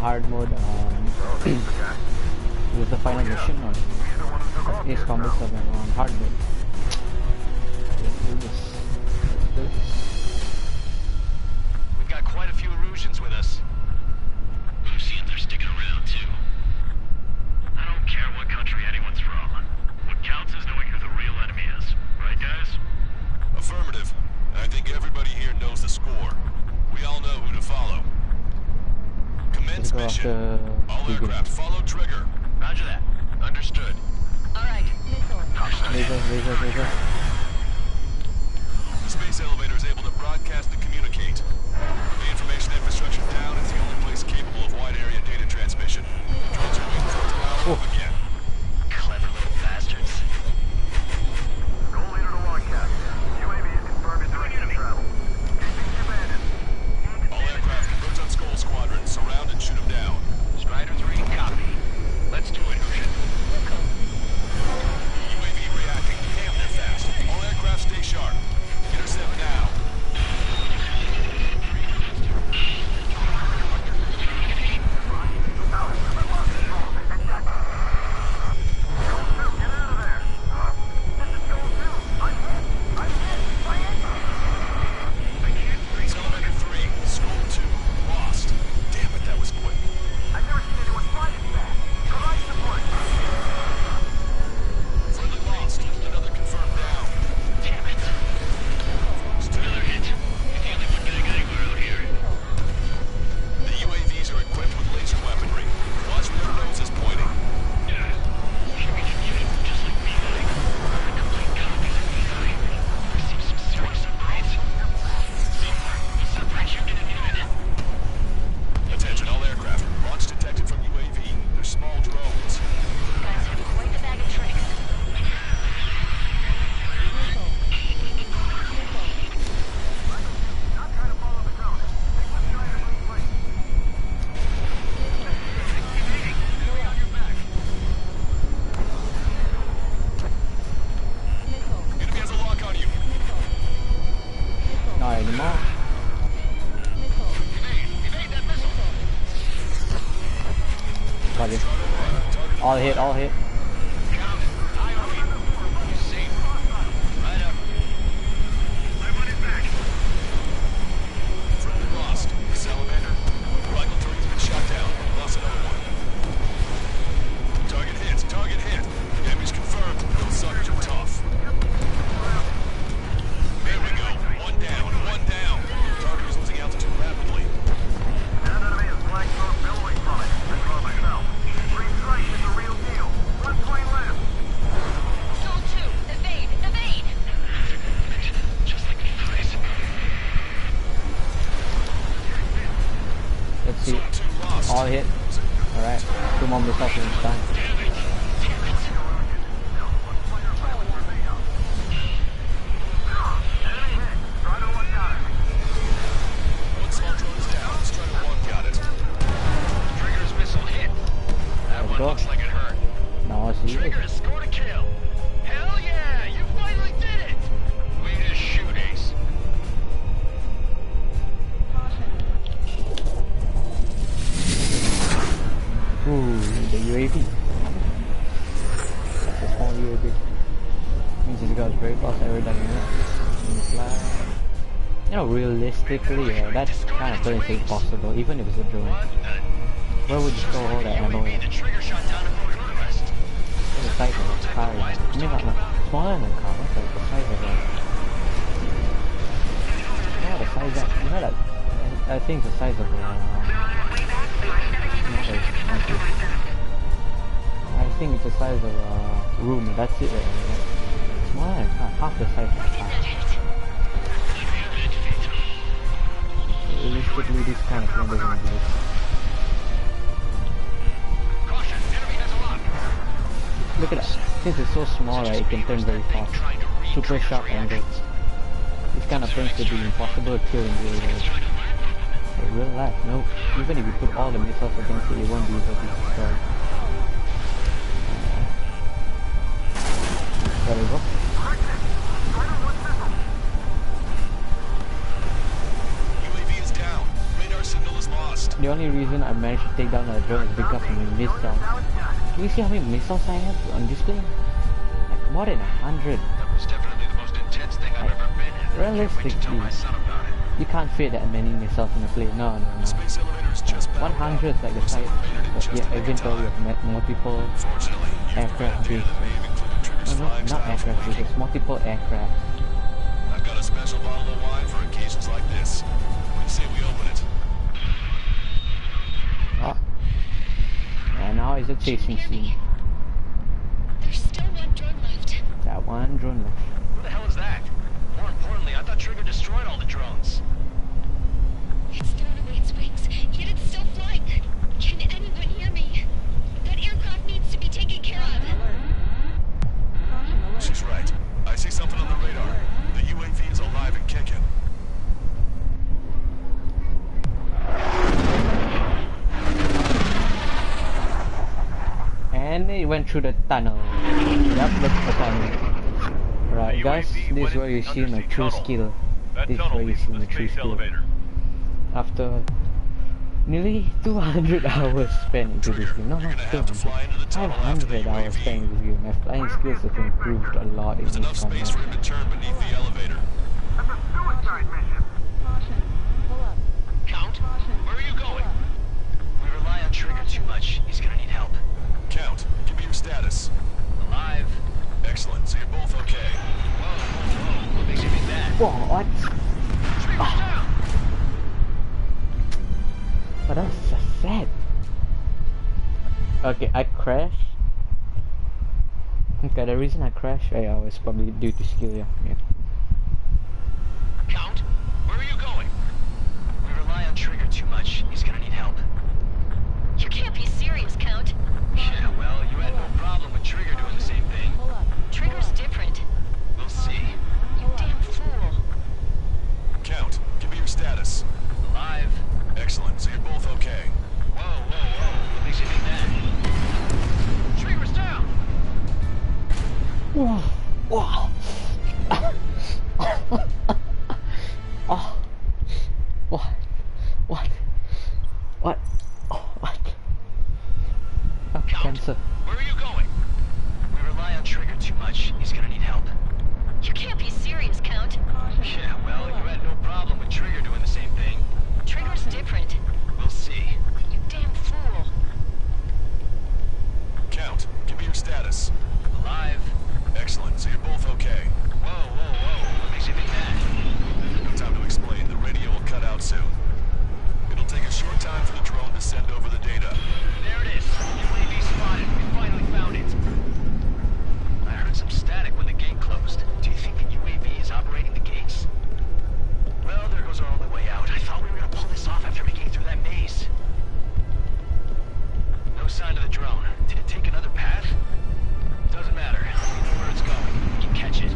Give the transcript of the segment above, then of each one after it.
hard mode. With the final mission or Ace Combat 7 on hard mode. Let's do this. We've got quite a few Erusians with us. We've seen they're sticking around too. I don't care what country anyone's from. What counts is knowing who the real enemy is. Right, guys? Affirmative. I think everybody here knows the score. We all know who to follow. Commence mission. All aircraft follow trigger. Roger that. Understood. Alright, missile. Laser. The space elevator is able to broadcast and communicate. The information infrastructure down is the only place capable of wide area data transmission. Drones are waiting for it to round up again. Clever little bastards. Goal leader to Longcast. UAV is confirming direction of travel. All aircraft converge on Skull Squadron. Surround and shoot them down. Strider 3, copy. Let's do it, Erusian. UAV reacting. Damn, they're fast. All aircraft stay sharp. Intercept now. Accelerator 3, Skull 2, lost. Damn it, that was quick. I've never seen anyone fly this fast. Provide support. Friendly lost. Another confirmed down. Damn it. Another hit. You're the only one getting anywhere out here. The UAVs are equipped with laser weaponry. Watch where their nose is pointing. Yeah. Should be unit just like Beeline. Complete copies of Beeline. Received some serious upgrades. Separate unit immunity. Attention all aircraft. Launch detected from UAV. They're small drones. Guys have quite the bag of tricks. Not trying to follow the drone. Take what's trying to move place. Enemy has a lock on you. Not anymore. Got it. All hit. Friendly lost. Salamander. Rifle turret's been shot down. Lost another one. Target hit. Enemy's confirmed. Those suckers are tough. There we go. One down. Target is losing altitude rapidly. That enemy is flag throw billowing from it. I draw myself. Three strikes is the real deal. One point left. Soul 2, evade! Just like Beeline. Let's see. Zone 2 lost. All hit. Alright. 2 more missiles and it's done. Enemy hit. Strider 1 got it. One small drone is down. Strider 1 got it. Trigger's missile hit. That Let's one go. looks like it hurt. No, see. Trigger has scored a kill. Hell yeah! You finally did it! Way to shoot, Ace. Ooh, the UAV. That's a small UAV. Means this guy's very fast aerodynamic. In the fly. You know, realistically, that kind of doesn't seem possible, even if it's a drone. Where would you store all that ammo UAV, at? the trigger shot down a motorist. The size of a car. I mean, not smaller than a car. What's like the size of a... You know the size that... You know that... I think the size of I think it's the size of a room. That's it. Smaller than a car. Half the size of a car. Realistically, this kind of thing doesn't exist. Caution, enemy has a lock. Look at that. Since it's so small, right, it can turn very fast. Super sharp angles. This kind of things would be impossible to kill in real life. In real life, no. Even if you put all the missiles against it, it won't be able to destroy. There we go. UAV is down. Radar signal is lost. the only reason I managed to take down that drone is because of my missiles. Can you see how many missiles I have on display? Like more than 100. That was definitely the most intense thing I've ever been in. Realistically, I can't wait to tell my son about it. you can't fit that many missiles in a plane. No. Space elevator is just powered 100 is like the size. But yeah, eventually you have multiple Fortunately, you aircraft have an idea bases. that may have included Trigger's No, flying not style aircraft for bases, multiple aircraft. I've got a special bottle of wine for occasions like this. What do you say we open it? Oh. And now is a chasing scene. There's still one drone left. That one drone left. Who the hell is that? More importantly, I thought Trigger destroyed all the drones. It's thrown away its wings, yet it's still flying. Can anyone hear me? That aircraft needs to be taken care of. She's right. I see something on the radar. The UAV is alive and kicking. And it went through the tunnel. Yep, that's the tunnel. Right, guys, this is where you see my true skill. This is where you see my true skill. After nearly 200 hours spent into this game. No, not 200. 500 hours spent in this game. My flying skills have improved a lot in There's this enough space for combat. him to turn beneath the elevator. That's a suicide mission. Count, where are you going? We rely on Trigger too much. He's gonna need help. Count, give me your status. Alive. Excellent, so you're both okay. Whoa. What makes you think that? Whoa, what? Trigger's down. But that's so sad. Okay, I crashed. Okay, the reason I crashed, yeah, was probably due to skill, yeah. Count, where are you going? We rely on Trigger too much. He's gonna need help. You can't be serious, Count. Yeah, well, you had no problem with Trigger doing the same thing. Trigger's different. We'll see. You damn fool. Count, give me your status. Alive. Excellent, so you're both okay. Whoa. What makes you think that? Trigger's down. Whoa. Whoa. Oh. What? What? What? Oh, what? Oh, Count, cancer. where are you going? We rely on Trigger too much. He's gonna need help. You can't be serious, Count. Yeah, well, you had no problem with Trigger doing the same thing. Trigger's different. We'll see. You damn fool. Count, give me your status. Alive. Excellent, so you're both okay. Whoa. What makes you think that? No time to explain, the radio will cut out soon. It'll take a short time for the drone to send over the data. There it is. UAV spotted. We finally found it. I heard some static when the gate closed. Do you think the UAV is operating the gates? Well, there goes our only way out. I thought we were gonna pull this off after making it through that maze. No sign of the drone. Did it take another path? Doesn't matter. We know where it's going. We can catch it.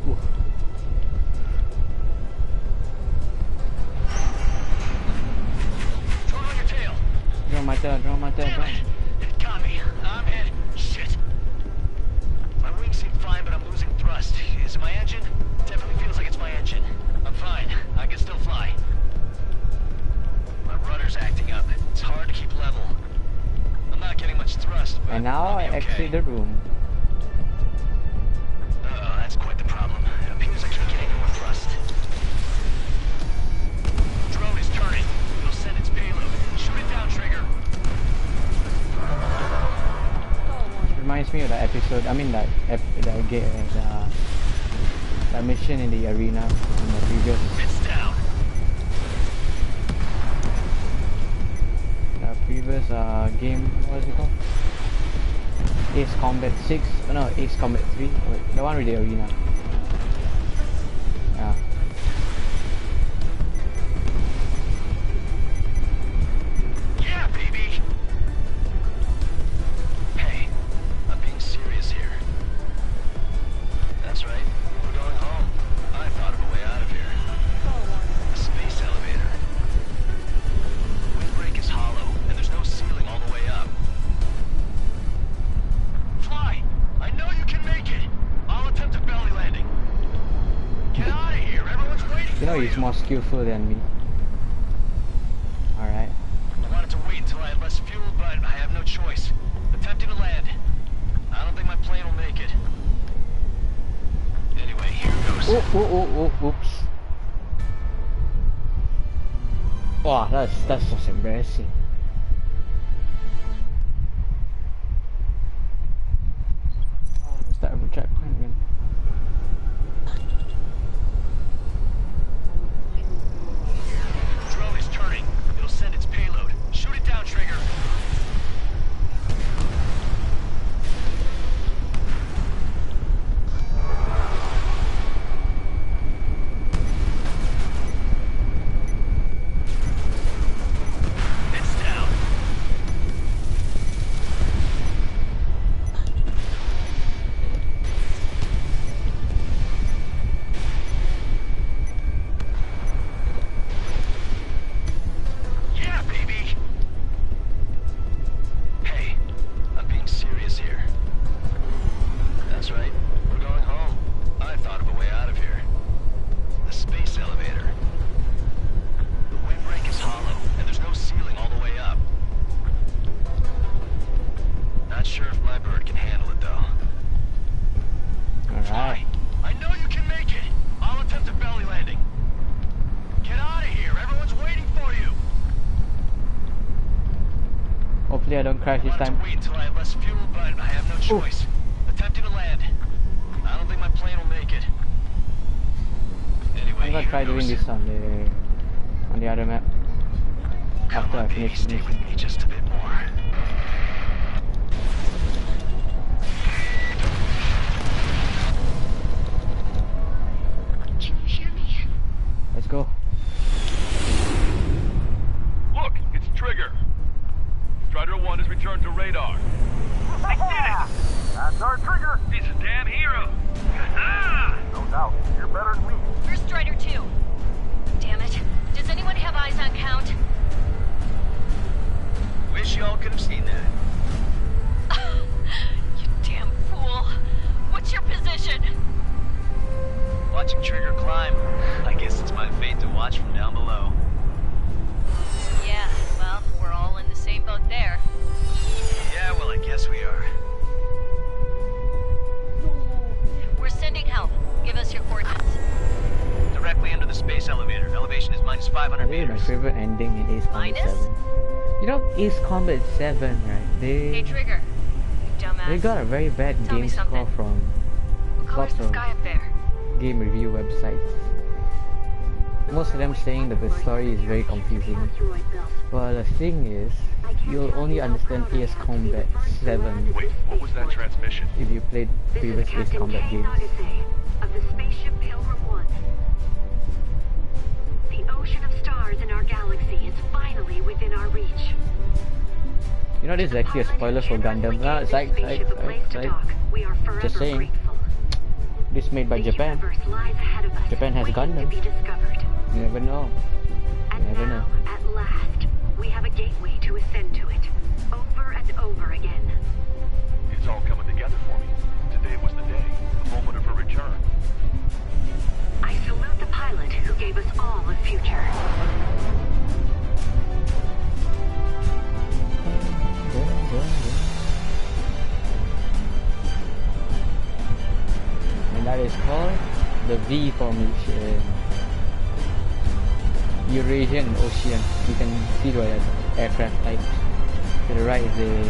Ooh. Drone on your tail. Drone my tail, drone my tail, Damn drone. it! It got me. I'm hit. Shit. My wings seem fine, but I'm losing thrust. Is it my engine? Definitely feels like it's my engine. I'm fine. I can still fly. My rudder's acting up. It's hard to keep level. I'm not getting much thrust, but And now I'll I be okay. exit the room. Uh-oh, that's quite the problem. It appears I can't get any more thrust. Drone is turning. It'll send its payload. Shoot it down, Trigger. Reminds me of the episode. I mean that mission in the arena in the previous It's down. game. What is it called? Ace Combat 6. Oh, no, Ace Combat 3. Wait, the one with the arena. Yeah. Yeah, baby! Hey, I'm being serious here. That's right, we're going home. I thought of a way out of here. A space elevator. The windbreak is hollow, and there's no ceiling all the way up. Fly! I know you can make it! I'll attempt a belly landing. Get out of here! know he's more skillful than me. Alright. I wanted to wait until I had less fuel, but I have no choice. Attempting to land. I don't think my plane will make it. Anyway, here goes. Oops. Wow, that's just embarrassing. What's that checkpoint again? Drone is turning. It'll send its payload. Shoot it down, Trigger. It's down. Yeah, baby. Hey, I'm being serious here. That's right. We're going home. I thought of a way out of here. The space elevator. The windbreak is hollow, and there's no ceiling all the way up. Not sure if my bird can handle it, though. Alright. I know you can make it. I'll attempt a belly landing. Get out of here. Everyone's waiting for you. Hopefully I don't crash this I wanted time. to wait until I had less fuel, but I have no choice. Attempting to land. I don't think my plane will make it. Anyway, I'm gonna here try doing goes. this on the other map. Come After on, I baby, finish stay this. with me just a bit more. Can you hear me? Let's go. Look, it's Trigger. Strider 1 has returned to radar. I did it! That's our Trigger! He's a damn hero. No doubt. You're better than me. Where's Strider 2? Damn it. Does anyone have eyes on Count? Wish y'all could have seen that. You damn fool. What's your position? Watching Trigger climb. I guess it's my fate to watch from down below. Yeah, well, we're all in the same boat there. Yeah, well, I guess we are. We're sending help. Give us your coordinates. Directly under the space elevator. Elevation is minus 500 I think my meters. favorite ending in Ace Combat Minus? 7. You know Ace Combat 7, right? Hey, Trigger. You dumbass. They got a very bad Tell me game score something. from What color's lots the of sky up there? game review websites. Most of them saying that the story is very confusing. Well, the thing is, you'll only understand Ace Combat 7 Wait, what was that transmission? if you played previous Ace Combat games. Of the spaceship Pilgrim 1. The ocean of stars in our galaxy is finally within our reach. You know, this is actually a spoiler for Gundam. Ah, psych. We are forever Just saying. grateful. This is made by The Japan. universe lies ahead of us, Japan has waiting to Gundams. be discovered. You never know. And Never now, know. at last, we have a gateway to ascend to it. Over and over again. It's all coming together for me. Today was the day, the moment of her return. I salute the pilot who gave us all a future. And that is called the V formation. Eurasian Ocean. You can see the aircraft types. To the right is the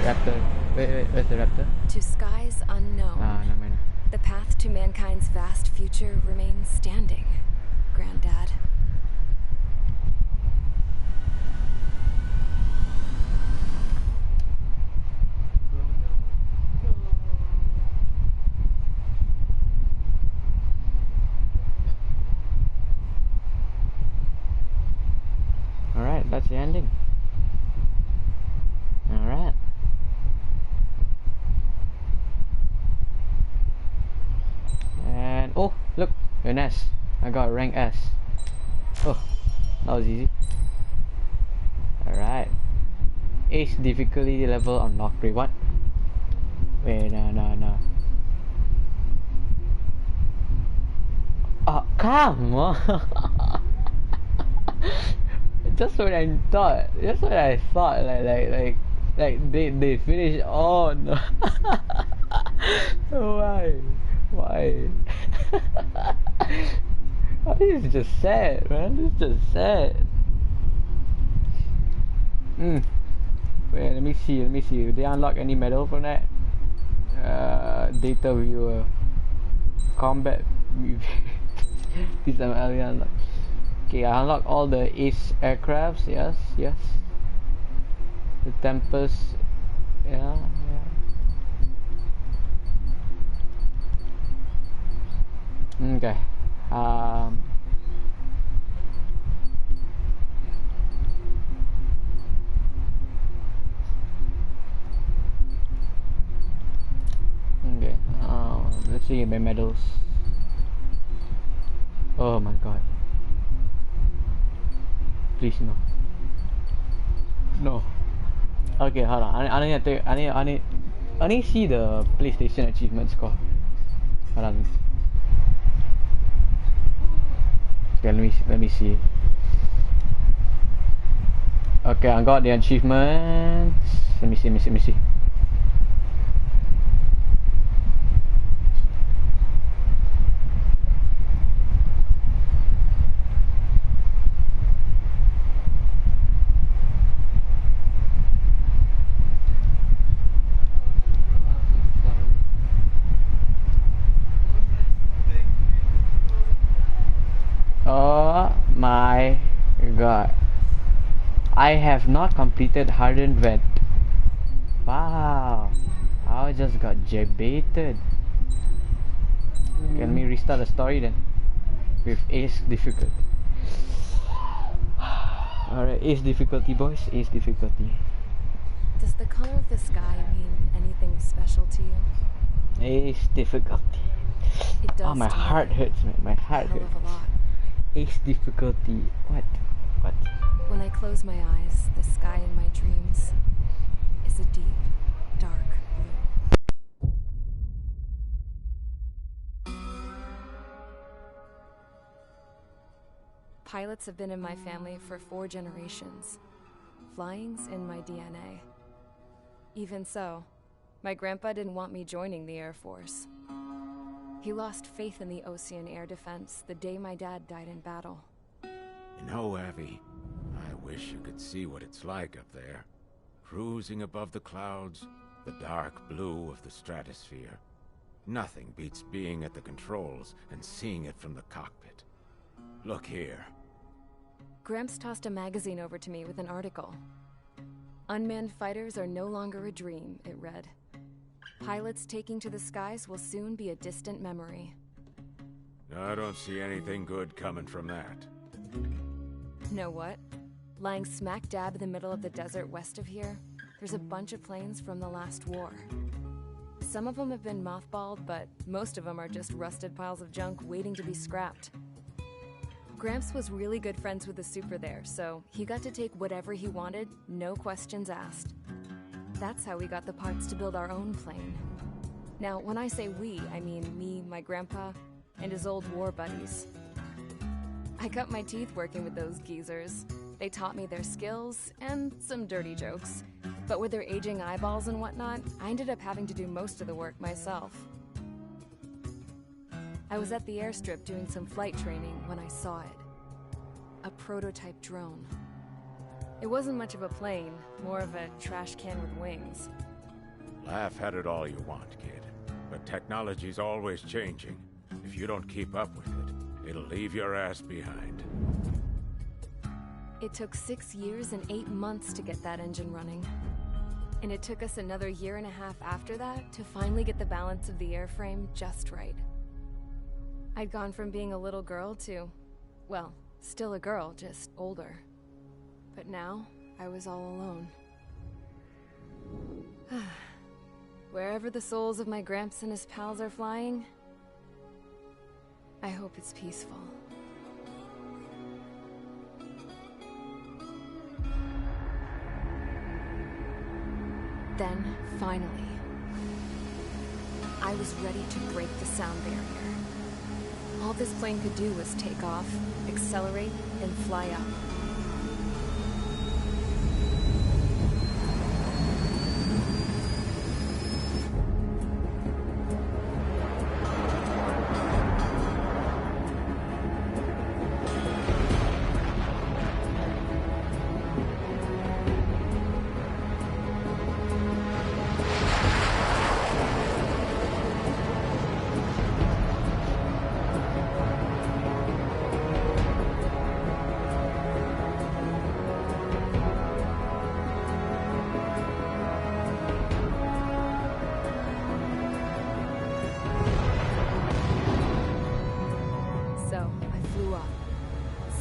Raptor. Wait, where's the Raptor? To skies unknown, Ah, no man. the path to mankind's vast future remains standing, Granddad. Alright, that's the ending. Alright. And oh, look, an S. I got rank S. Oh, that was easy. Alright. Ace difficulty level unlocked. Wait, what? Wait, no. Oh, come on. Just what I thought. Just what I thought. Like they finished. Oh no. Why? Why? Oh, this is just sad, man. This is just sad. Wait, let me see. Did they unlock any medal from that? Data viewer. Combat. This time I unlock. Okay, I unlock all the Ace aircrafts. Yes. The Tempest. Yeah. Okay. Okay. Let's see my medals. Oh my god. Please no. No. Okay, hold on. I need to I need to see the PlayStation achievement score. Hold on. Okay, let me see. Okay, I got the achievements. Let me see. Oh my god. I have not completed Hardened Vet. Wow. I just got jebaited. Let me restart the story then. With Ace difficulty. Alright, Ace difficulty boys. Ace difficulty. Does the color of the sky mean anything special to you? Ace difficulty. It does. Oh, my heart hurts, man. My heart hurts. A lot. Ace difficulty. What? When I close my eyes, the sky in my dreams is a deep, dark blue. Pilots have been in my family for 4 generations. Flying's in my DNA. Even so, my grandpa didn't want me joining the Air Force. He lost faith in the Ocean Air Defense the day my dad died in battle. You know, Abby, I wish you could see what it's like up there. Cruising above the clouds, the dark blue of the stratosphere. Nothing beats being at the controls and seeing it from the cockpit. Look here. Gramps tossed a magazine over to me with an article. Unmanned fighters are no longer a dream, it read. Pilots taking to the skies will soon be a distant memory. I don't see anything good coming from that. Know what? Lying smack dab in the middle of the desert west of here, there's a bunch of planes from the last war. Some of them have been mothballed, but most of them are just rusted piles of junk waiting to be scrapped. Gramps was really good friends with the super there, so he got to take whatever he wanted, no questions asked. That's how we got the parts to build our own plane. Now, when I say we, I mean me, my grandpa, and his old war buddies. I cut my teeth working with those geezers. They taught me their skills, and some dirty jokes. But with their aging eyeballs and whatnot, I ended up having to do most of the work myself. I was at the airstrip doing some flight training when I saw it. A prototype drone. It wasn't much of a plane, more of a trash can with wings. Laugh at it all you want, kid. But technology's always changing. If you don't keep up with it, it'll leave your ass behind. It took 6 years and 8 months to get that engine running. And it took us another 1.5 years after that to finally get the balance of the airframe just right. I'd gone from being a little girl to, well, still a girl, just older. But now, I was all alone. Wherever the souls of my Gramps and his pals are flying, I hope it's peaceful. Then, finally, I was ready to break the sound barrier. All this plane could do was take off, accelerate, and fly up.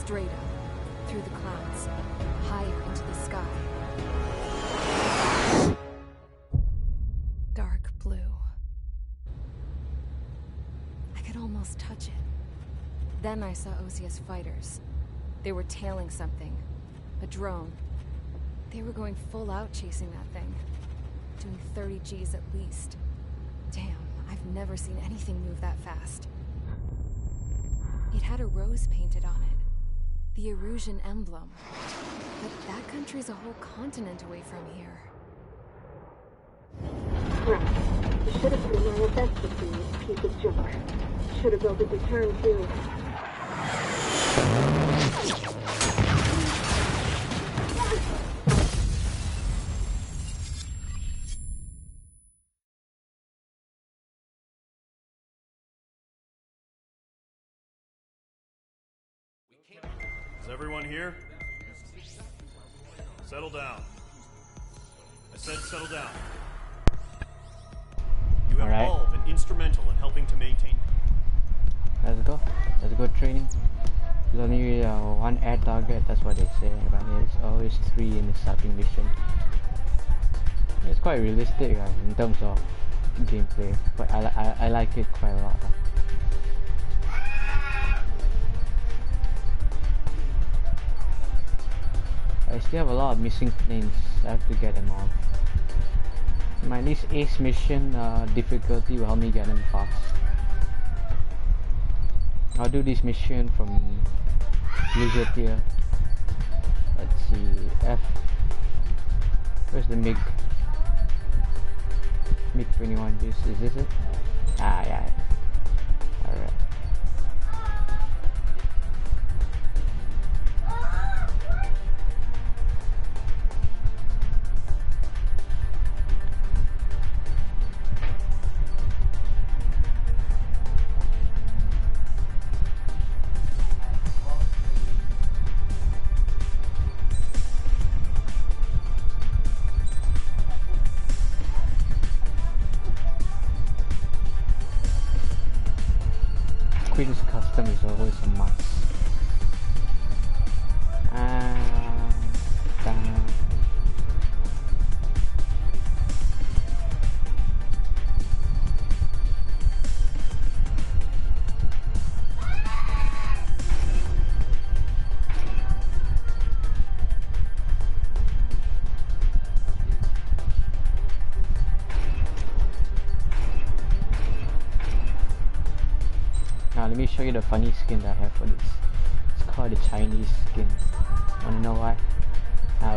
Straight up, through the clouds, higher into the sky. Dark blue. I could almost touch it. Then I saw Osia's fighters. They were tailing something. A drone. They were going full out chasing that thing. Doing 30 Gs at least. Damn, I've never seen anything move that fast. It had a rose painted on it. The Erusian emblem. But that country's a whole continent away from here. Right. You should have been my invested in this piece of junk. Should have built a deterrent too. Is everyone here? Settle down. I said settle down. You have all been instrumental in helping to maintain. Let's go. Let's go training. There's only one air target, that's what they say, but there's always 3 in the starting mission. It's quite realistic in terms of gameplay, but I like it quite a lot. I still have a lot of missing planes. I have to get them all. My next ace mission difficulty will help me get them fast. I'll do this mission from user tier. Let's see, F. Where's the MiG? MiG-21. Is this it? Ah, yeah. Alright. Queen's custom is always a must. Now let me show you the funny skin that I have for this. It's called the Chinese skin. Wanna know why?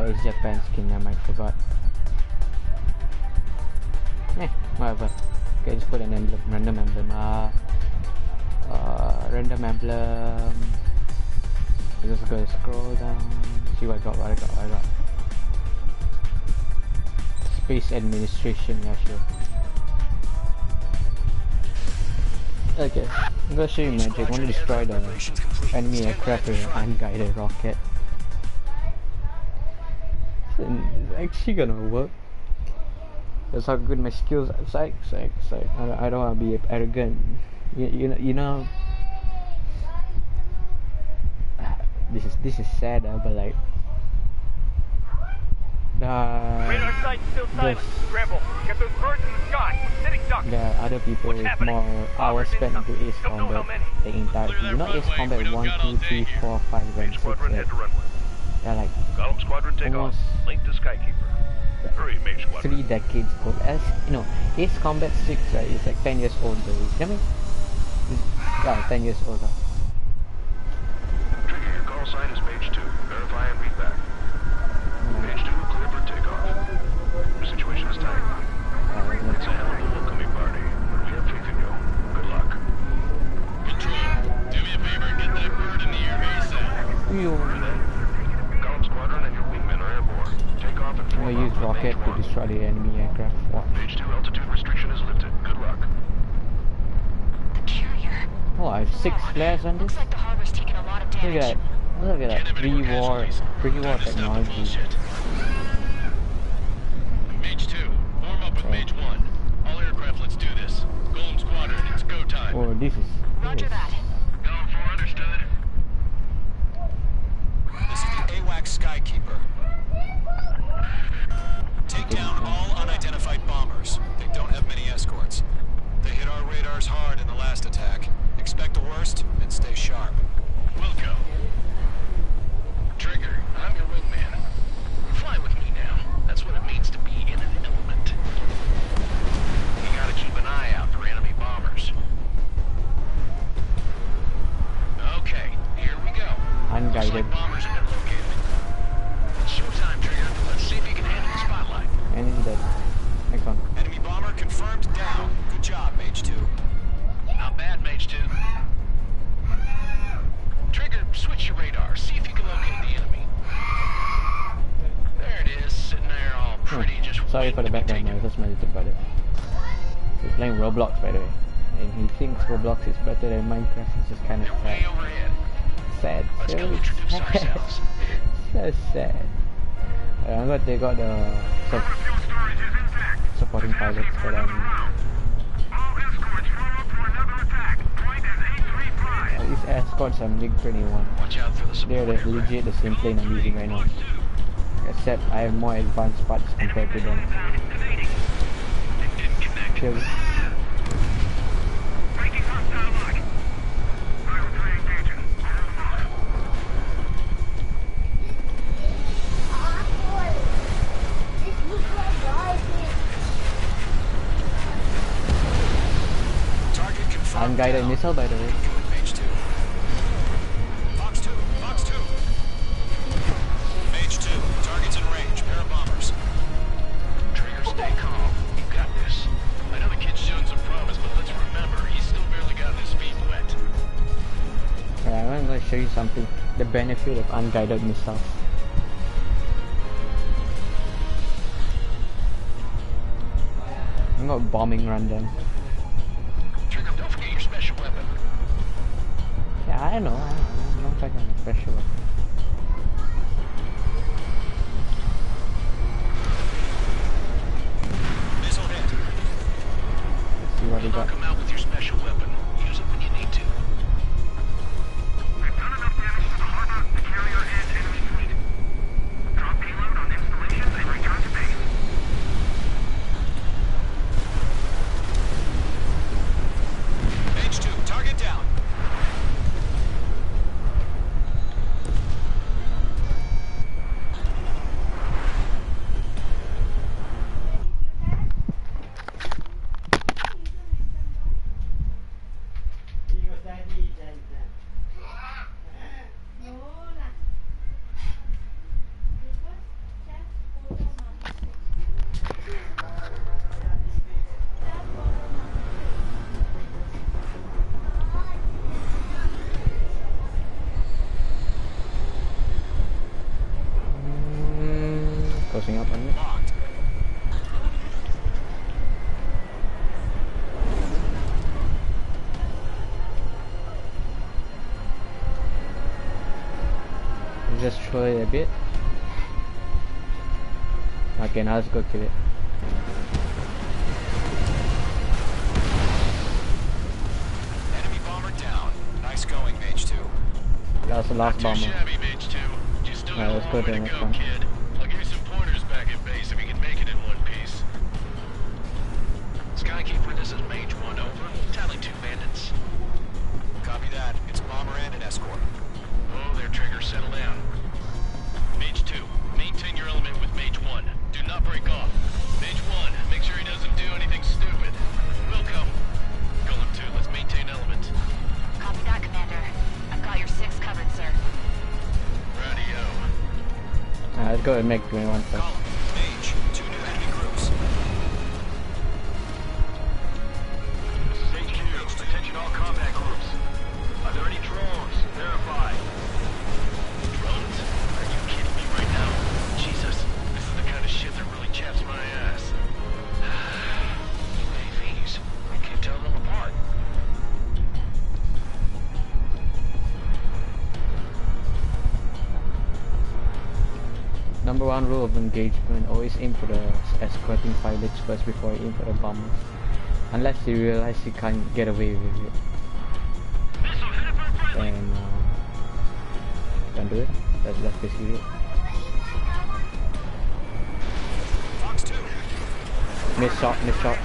It's Japan skin, I might forgot. Whatever. Okay, just put an emblem, random emblem. Random emblem. Just go scroll down. See what I got, what I got. Space administration, yeah, sure. Okay, I'm gonna show you magic. I want to destroy the enemy aircraft with an unguided rocket. It's actually gonna work. That's how good my skills are. Psych. I don't want to be arrogant. You know. This is sad, but like. Radar sight still silent. Scramble. Get those birds in the sky. Sitting ducks. There are other people with more hours spent into Ace Combat the entirety. You know Ace Combat 1, 2, 3, 4, 5, and 6. They're like almost Link to Skykeeper. Hurry, Mage Squadron. 3 decades old. As you know, Ace Combat 6 is like 10 years old. You know what I mean? About 10 years older. Trigger, your call sign is page 2. Verify and read back. Page 2, clear for takeoff. The situation is tight. It's a hell of a welcoming party, but we have faith in you. Good luck. Control, do me a favor and get that bird in the air ASAP. Column Squadron and your wingmen are airborne. Take off at 4 I'm gonna use rocket to destroy the enemy aircraft. What? Page 2 altitude restriction is lifted. Good luck. The carrier. Oh, I have 6 flares on this. Looks like the harbor's taking a lot of Look damage. at that. Look at that. Pre-war technology. Mage 2, form up with Mage 1. All aircraft, let's do this. Golem Squadron, it's go time. Oh, this is. Roger that. Column 4 understood. This is the AWAC Skykeeper. Take down all unidentified bombers. They don't have many escorts. They hit our radars hard in the last attack. Expect the worst and stay sharp. Wilco. Trigger, I'm your wingman. Fly with me now. That's what it means to be in an element. You gotta keep an eye out for enemy bombers. Okay, here we go. Unguided. Looks like bombers have been located. It's showtime, Trigger. Let's see if you can handle the spotlight. Enemy dead. Next one. Enemy bomber confirmed down. Good job, Mage 2. Not bad, Mage 2. Trigger, switch your radar. See if you can locate the enemy. There it is, sitting there all pretty, just Sorry for the background noise, that's my little brother. He's playing Roblox, by the way. And he thinks Roblox is better than Minecraft, which is kind of They're way sad. overhead. Sad. Let's go Very introduce sad. ourselves. So sad. I'm glad they got the supporting pilots, but All escorts roll up for another attack. Point is 835. these escorts are MiG-21. Watch out for the They're support the legit the same plane I'm using right now. Except I have more advanced parts compared to them. Kills. Breaking hostile lock. Pilot re-engaging. Target confirmed. Unguided down. missile, by the way. Good, Mage 2. Fox 2, Fox 2. Mage 2, target's in range. Pair of bombers. Trigger, stay calm. You got this. I know the kid's shown some promise, but let's remember, he's still barely gotten his feet wet. I'm going to show you something. The benefit of unguided missiles. I'm going to bombing run them. Trigger, don't forget your special weapon. Yeah, I know. I'm not talking about special weapon. Missile hit. Let's see what he got. Knock him out with your special weapon. Use it when you need to. We've done enough damage to the harbor, the carrier, and enemy fleet. Drop payload on installations and return to base. Mage 2, target down. Closing up on it. Locked. Just throw it a bit. Okay, now let's go kill it. Enemy bomber down. Nice going, Mage 2. That was the last Too bomber. shabby, Mage 2. You still got Alright, let's a go long to way the to next go, one. kid. I'll give you some pointers back at base if you can make it in one piece. Skykeeper, this is Mage 1, over. Tally 2 bandits. Copy that. It's bomber and an escort. Oh, there, Trigger. Settle down. Mage 2, maintain your element with Mage 1. Do not break off. Mage 1, make sure he doesn't do anything stupid. Wilco. Golem 2, let's maintain element. go and make 21 first. Mage, 2 new enemy groups. This is HQ. Attention all combat groups. Are there any drones? Verify. Drones? Are you kidding me right now? Jesus, this is the kind of shit that really chaps my ass. UAVs. I can't tell them apart. Number 1 rule of engagement, always aim for the escorting pilots first before you aim for the bombers. Unless you realize you can't get away with it. Then, don't do it. That's basically it. Fox 2. Miss shot, miss shot.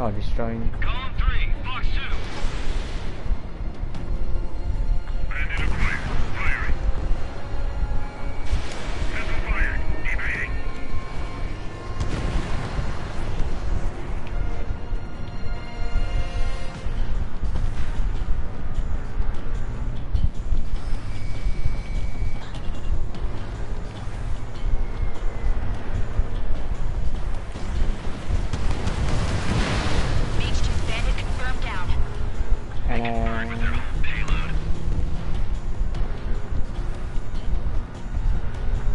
Oh, destroying. Column 3, Fox 2. Bandit acquired. Firing. Missile fired. Evading.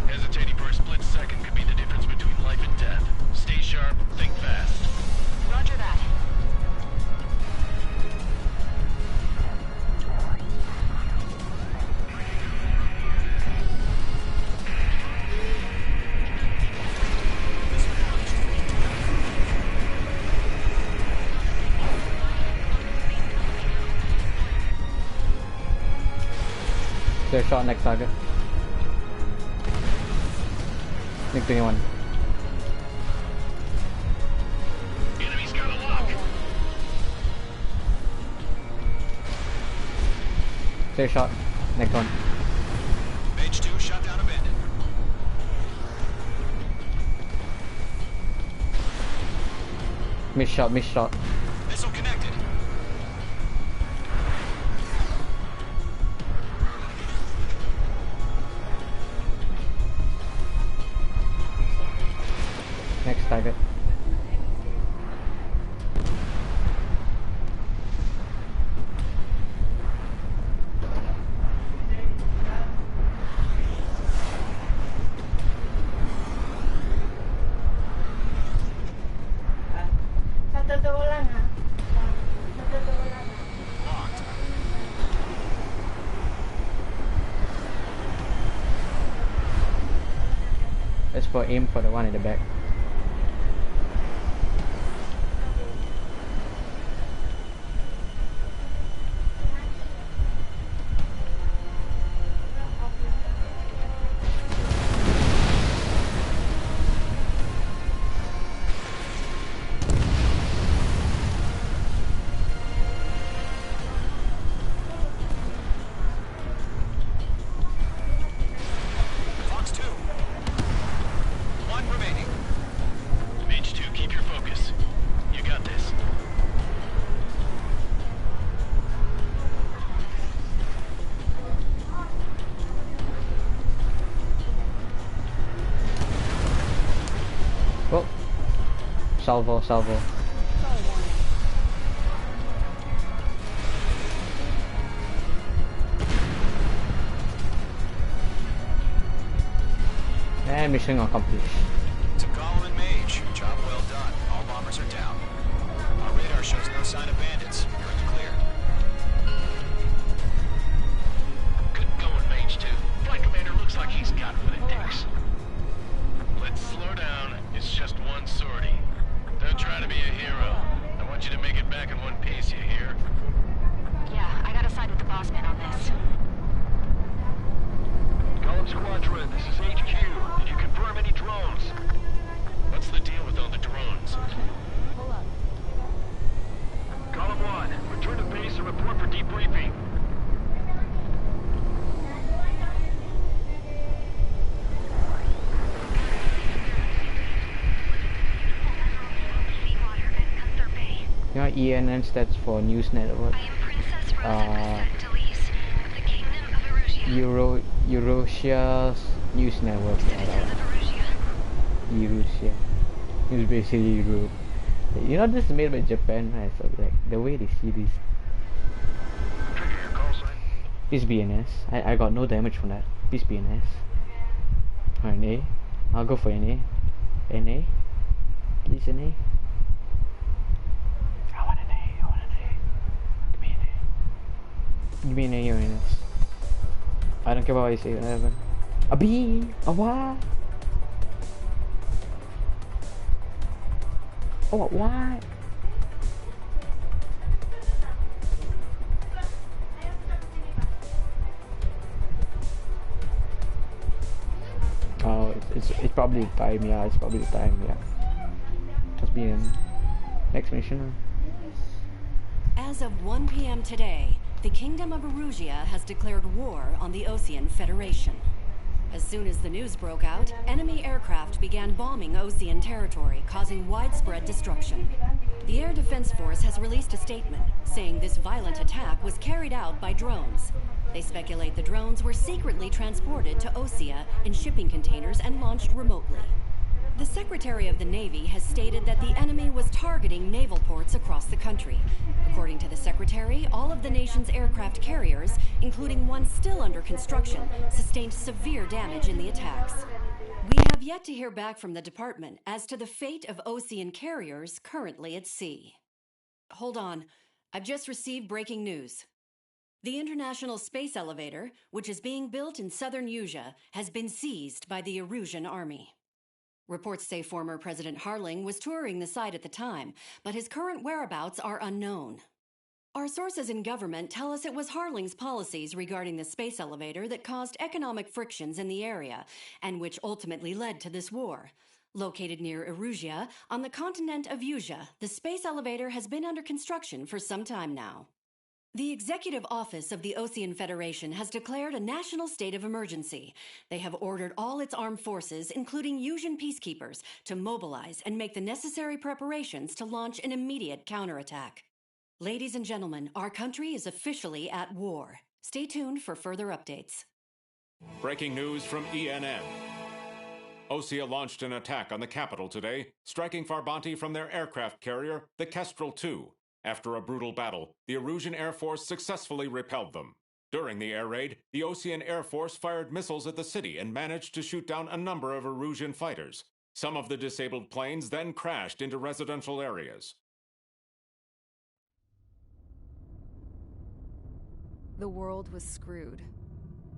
Hesitating for a split second could be the difference between life and death. Stay sharp, think fast. Roger that. Clear shot next target. Nick 21. Enemy's got a lock. Clear shot. Next one. Mage 2 shot down a bandit. Miss shot, miss shot. Missile connected. Next target. Sa totoo lang ha. Sa totoo lang ha. Locked. Let's put aim for the one in the back. Fox 2. 1 remaining. Mage 2, keep your focus. You got this. Oh. Salvo, salvo. And mission accomplished. To Golem and Mage, job well done. All bombers are down. Our radar shows no sign of bandits. You're in the clear. Good going, Mage 2. Flight commander looks like he's got what it takes. Let's slow down. It's just one sortie. Don't try to be a hero. I want you to make it back in one piece, you hear? Yeah, I gotta side with the boss man on this. Golem Squadron, this is HQ. Did you confirm any drones? What's the deal with all the drones? Column 1, return to base and report for debriefing. You know, ENN stands for News Network. Eurasia's News Network. Eurasia. It's basically Europe. You know, this is made by Japan, right? So like the way they see this. Please BNS. I got no damage from that. Please BNS. Alright, NA. I'll go for NA. NA. Please NA. I want an A. I want an A. Give me an A. Give me an A or an S. I don't care about what you say. Whatever. A B. A what? Oh, what? Oh, it's probably the time. Yeah, it's probably the time. Yeah. Just be in next mission. As of 1 p.m. today, the Kingdom of Erusia has declared war on the Osean Federation. As soon as the news broke out, enemy aircraft began bombing Osean territory, causing widespread destruction. The Air Defense Force has released a statement saying this violent attack was carried out by drones. They speculate the drones were secretly transported to Osea in shipping containers and launched remotely. The Secretary of the Navy has stated that the enemy was targeting naval ports across the country. According to the Secretary, all of the nation's aircraft carriers, including one still under construction, sustained severe damage in the attacks. We have yet to hear back from the department as to the fate of Osean carriers currently at sea. Hold on, I've just received breaking news. The International Space Elevator, which is being built in southern Usea, has been seized by the Erusian army. Reports say former President Harling was touring the site at the time, but his current whereabouts are unknown. Our sources in government tell us it was Harling's policies regarding the space elevator that caused economic frictions in the area, and which ultimately led to this war. Located near Erusia, on the continent of Usea, the space elevator has been under construction for some time now. The Executive Office of the Osean Federation has declared a national state of emergency. They have ordered all its armed forces, including Usian peacekeepers, to mobilize and make the necessary preparations to launch an immediate counterattack. Ladies and gentlemen, our country is officially at war. Stay tuned for further updates. Breaking news from ENN. Osea launched an attack on the capital today, striking Farbanti from their aircraft carrier, the Kestrel II. After a brutal battle, the Erusian Air Force successfully repelled them. During the air raid, the Osean Air Force fired missiles at the city and managed to shoot down a number of Erusian fighters. Some of the disabled planes then crashed into residential areas. The world was screwed.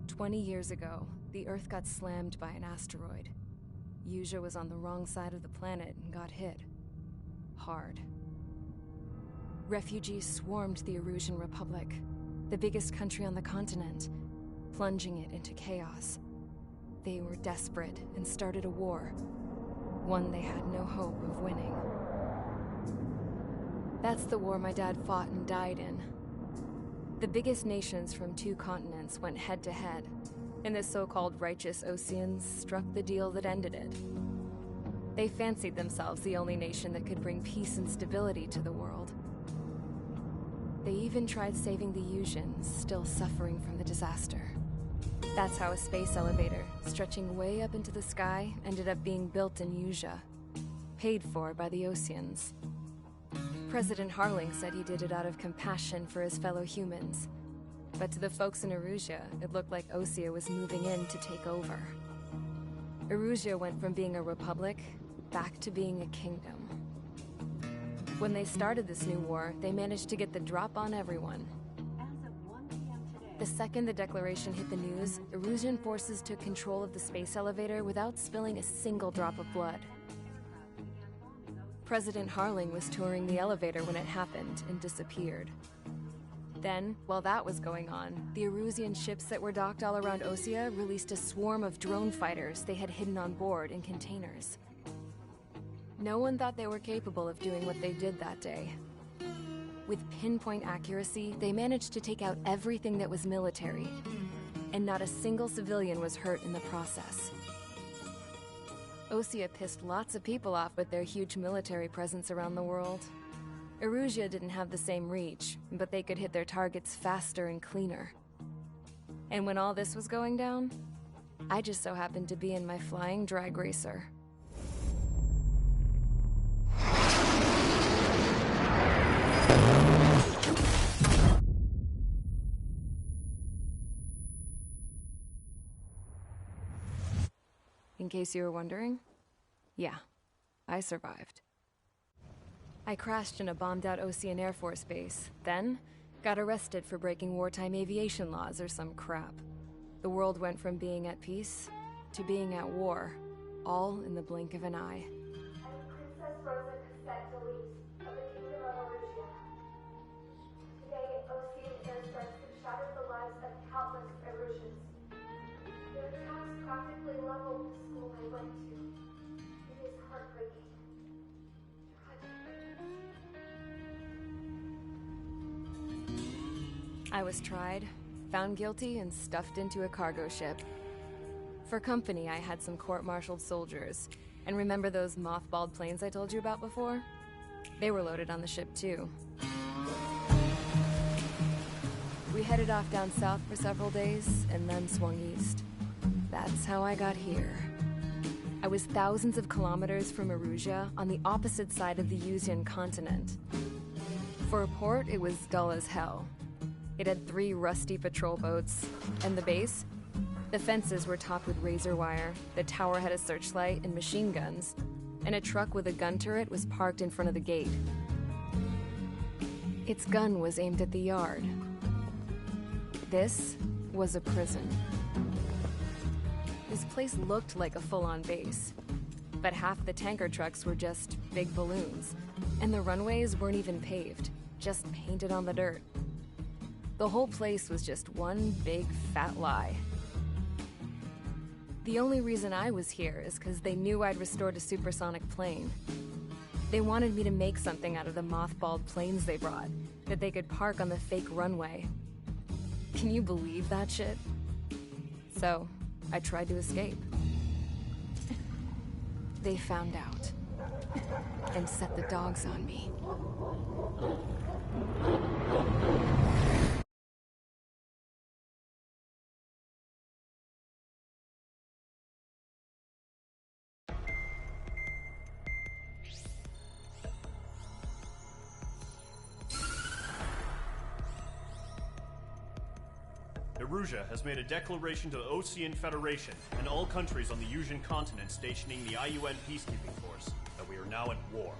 20 years ago, the Earth got slammed by an asteroid. Usea was on the wrong side of the planet and got hit. Hard. Refugees swarmed the Erusian Republic, the biggest country on the continent, plunging it into chaos. They were desperate and started a war, one they had no hope of winning. That's the war my dad fought and died in. The biggest nations from 2 continents went head-to-head, and the so-called righteous Oseans struck the deal that ended it. They fancied themselves the only nation that could bring peace and stability to the world. They even tried saving the Usians, still suffering from the disaster. That's how a space elevator, stretching way up into the sky, ended up being built in Usea, paid for by the Oseans. President Harling said he did it out of compassion for his fellow humans. But to the folks in Erusia, it looked like Osea was moving in to take over. Erusia went from being a republic back to being a kingdom. When they started this new war, they managed to get the drop on everyone. The second the declaration hit the news, Erusian forces took control of the space elevator without spilling a single drop of blood. President Harling was touring the elevator when it happened and disappeared. Then, while that was going on, the Erusian ships that were docked all around Osea released a swarm of drone fighters they had hidden on board in containers. No one thought they were capable of doing what they did that day. With pinpoint accuracy, they managed to take out everything that was military, and not a single civilian was hurt in the process. Osea pissed lots of people off with their huge military presence around the world. Erusia didn't have the same reach, but they could hit their targets faster and cleaner. And when all this was going down, I just so happened to be in my flying drag racer. In case you were wondering, yeah, I survived. I crashed in a bombed-out Osean Air Force base, then got arrested for breaking wartime aviation laws or some crap. The world went from being at peace to being at war, all in the blink of an eye. Princess Rosa Cassette Delete of the Kingdom of Erusia. Today, Osean airstrikes have shattered the lives of countless Erusians. Their attacks practically leveled the school I went to. It is heartbreaking. I was tried, found guilty, and stuffed into a cargo ship. For company, I had some court-martialed soldiers. And remember those mothballed planes I told you about before? They were loaded on the ship, too. We headed off down south for several days, and then swung east. That's how I got here. I was thousands of kilometers from Erusia, on the opposite side of the Usian continent. For a port, it was dull as hell. It had 3 rusty patrol boats, and the base? The fences were topped with razor wire, the tower had a searchlight and machine guns, and a truck with a gun turret was parked in front of the gate. Its gun was aimed at the yard. This was a prison. This place looked like a full-on base, but half the tanker trucks were just big balloons, and the runways weren't even paved, just painted on the dirt. The whole place was just one big fat lie. The only reason I was here is because they knew I'd restored a supersonic plane. They wanted me to make something out of the mothballed planes they brought, that they could park on the fake runway. Can you believe that shit? So, I tried to escape. They found out, and set the dogs on me. Erusia has made a declaration to the Osean Federation and all countries on the Usian continent stationing the IUN peacekeeping force that we are now at war.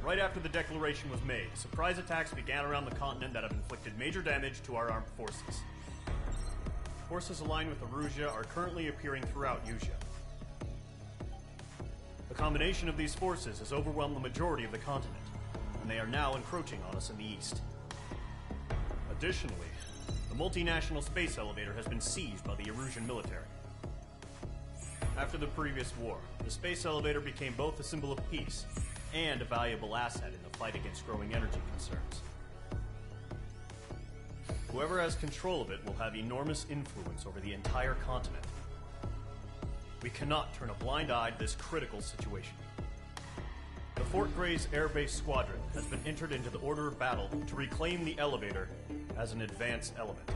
Right after the declaration was made, surprise attacks began around the continent that have inflicted major damage to our armed forces. Forces aligned with Erusia are currently appearing throughout Usia. The combination of these forces has overwhelmed the majority of the continent, and they are now encroaching on us in the east. Additionally, the multinational space elevator has been seized by the Erusian military. After the previous war, the space elevator became both a symbol of peace and a valuable asset in the fight against growing energy concerns. Whoever has control of it will have enormous influence over the entire continent. We cannot turn a blind eye to this critical situation. The Fort Grays Air Base Squadron has been entered into the order of battle to reclaim the elevator as an advance element.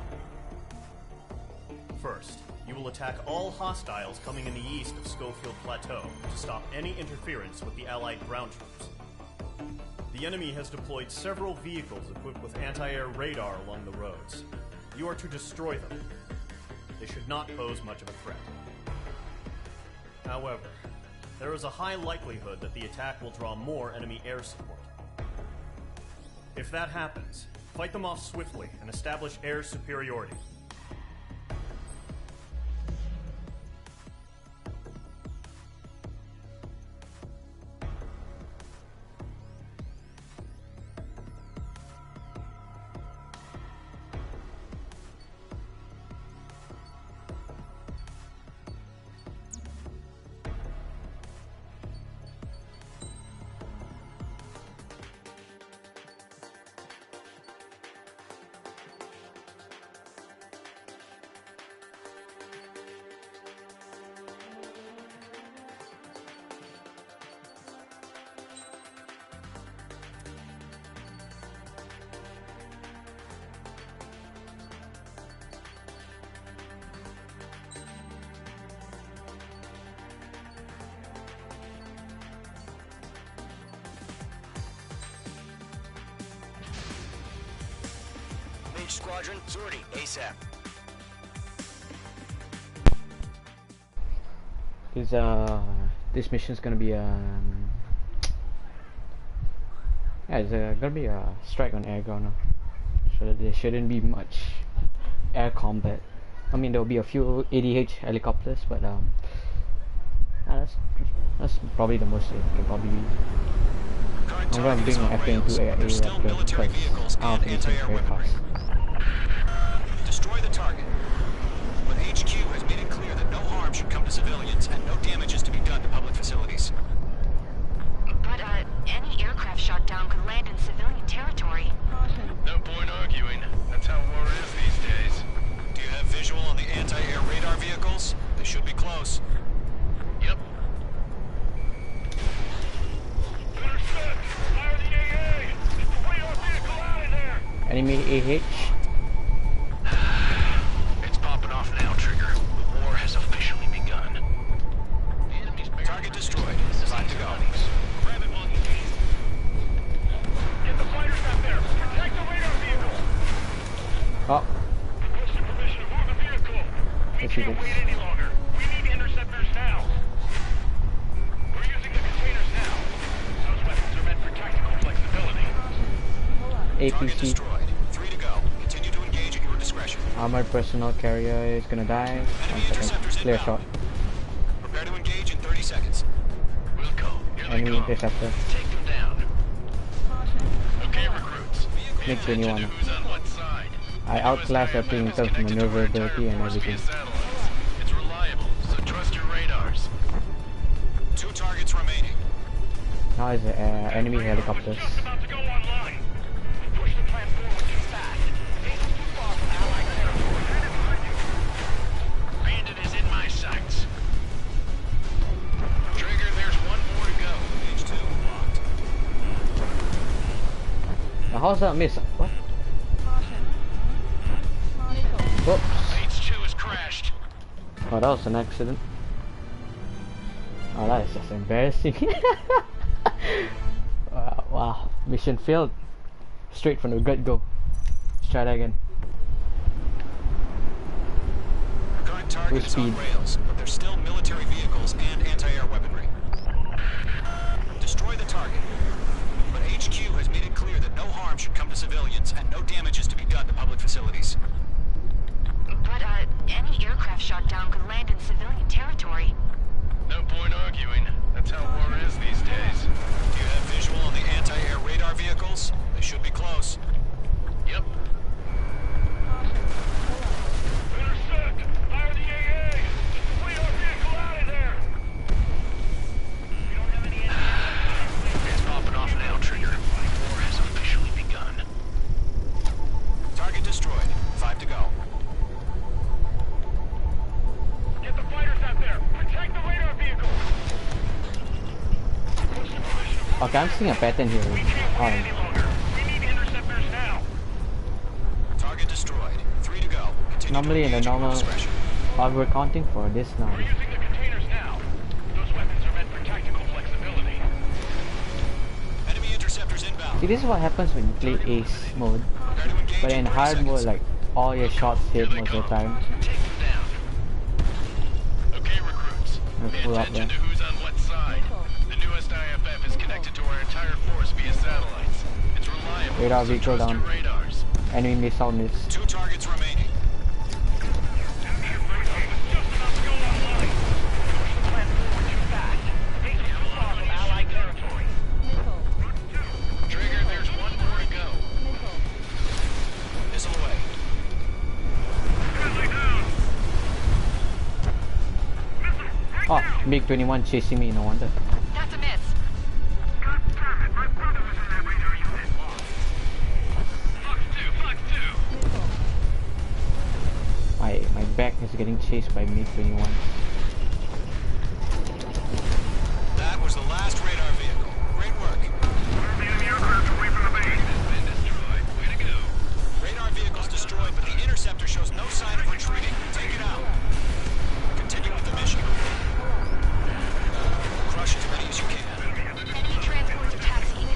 First, you will attack all hostiles coming in the east of Schofield Plateau to stop any interference with the Allied ground troops. The enemy has deployed several vehicles equipped with anti-air radar along the roads. You are to destroy them. They should not pose much of a threat. However, there is a high likelihood that the attack will draw more enemy air support. If that happens, fight them off swiftly and establish air superiority. Each squadron, sortie, ASAP. This mission's gonna be yeah, it's gonna be a strike on air ground now. So there shouldn't be much air combat. I mean, there'll be a few ADH helicopters, but that's probably the most it can probably be. I'm gonna bring an FN2A because I don't think it's very fast. Destroy the target. But HQ has made it clear that no harm should come to civilians and no damage is to be done to public facilities. But, any aircraft shot down could land in civilian territory. No point arguing. That's how war is these days. Do you have visual on the anti-air radar vehicles? They should be close. Yep. Fire the AA! Get the radar vehicle out of there! Enemy AH. It's popping off now, Trigger. The war has officially begun. The enemy's target destroyed. Time to go. Grab it while you can. Get the fighters out there! Protect the radar vehicle! Oh, Requesting permission to move the vehicle! We Yes, you can't did. wait any longer! We need interceptors now! We're using the containers now! Those weapons are meant for tactical flexibility. Target APC. destroyed. 3 to go. Continue to engage at your discretion. Armored personnel carrier is gonna die. Enemy 1 second. interceptors Clear inbound. shot. Prepare to engage in 30 seconds. We'll go. Here they Enemy come. interceptor. Take them down. Okay, recruits. Pay Nick attention 21. to who's on what side. I outclass everything in terms of maneuverability and everything. It's reliable, so trust your radars. 2 targets remaining. Now is the enemy helicopters. Just about to go online. We push the plan forward too fast. It's too far from Allied territory. Bandit is in my sights. Trigger, there's one more to go. H2 locked. Now how's that miss? What? Whoops. H2 has crashed. Oh, that was an accident. Oh, that is just embarrassing. Wow, mission failed. Straight from the get-go. Let's try that again. Current target is on rails, but there's still military vehicles and anti-air weaponry. Destroy the target. But HQ has made it clear that no harm should come to civilians and no damage is to be done to public facilities. But, any aircraft shot down could land in civilian territory. No point arguing. That's how war is these days. Do you have visual on the anti-air radar vehicles? They should be close. Yep. Intercept! Fire the AA! Get the radar vehicle out of there! We don't have any It's popping off now, Trigger. War has officially begun. Target destroyed. 5 to go. Get the fighters out there! Protect the radar vehicle! Okay, I'm seeing a pattern here. We can't wait any longer. We need interceptors now. Target destroyed. 3 to go. Continue Normally to in the engage at your normal, discretion. we're counting for this now. We're using the containers now. Those weapons are meant for tactical flexibility. Enemy interceptors inbound. See, this is what happens when you play Ace mode. Prepare to engage But in 30 hard mode, seconds. like all your shots hit most of the time. Take them down. Okay, recruits. Let's Pay pull up attention there. to who's on what side. The newest IFF is connected to our entire force via satellites. It's reliable. Radar so vehicle trust down. your radars. Enemy missile miss. 2 targets remaining. Just about to go online. Push the plan forward too fast. It's too far from Allied territory. Trigger, there's one more to go. Missile away. Friendly down. Oh, MiG-21 chasing me, no wonder. That's a miss. God damn it, my brother was in that radar unit. Fox 2. My back is getting chased by MiG-21. That was the last radar vehicle. Great work. The enemy aircraft away from the base. Been destroyed. Way to go. Radar vehicles destroyed, but the interceptor shows no sign of retreating. Take it out. Continue with the mission. Crush as many as you can. Enemy transports are taxiing.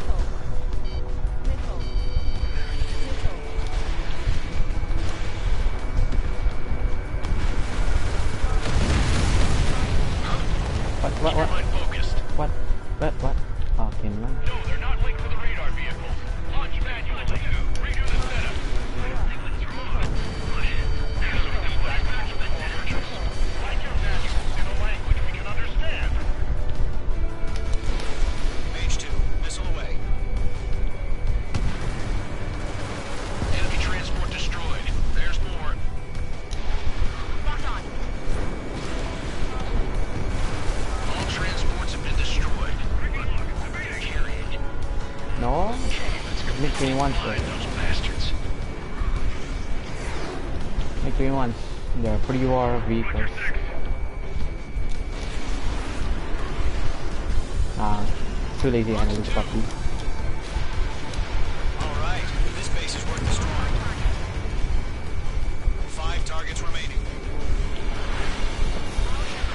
or MiG-21s. MiG-21s, they're pre-war vehicles. Too lazy to handle this properly. Alright, this base is worth destroying. 5 targets remaining.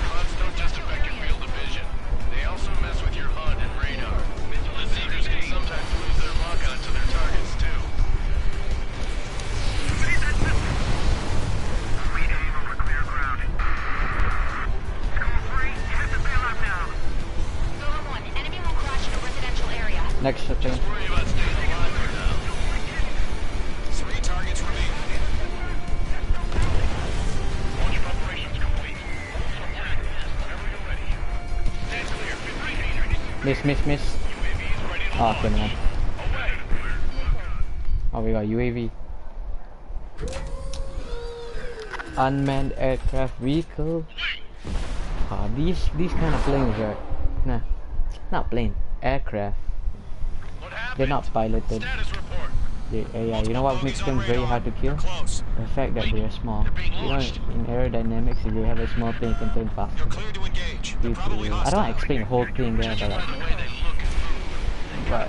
Clouds don't just affect your field of vision. They also mess with your HUD and radar. The Seekers can sometimes lose their lock onto their targets, too. Next thing. Just worry about staying alive for now. 3 targets remaining. Launch preparations complete. Also attack whenever you're ready. Stand clear. Miss. Oh, okay, man. Oh, we got UAV. Unmanned aircraft vehicle. These kind of planes are... Nah, not plane. Aircraft. They're not piloted. Yeah, you know what makes them very hard to kill? The fact that they are small. You know, in aerodynamics, if you have a small plane, you can turn faster. I don't explain the whole thing there, but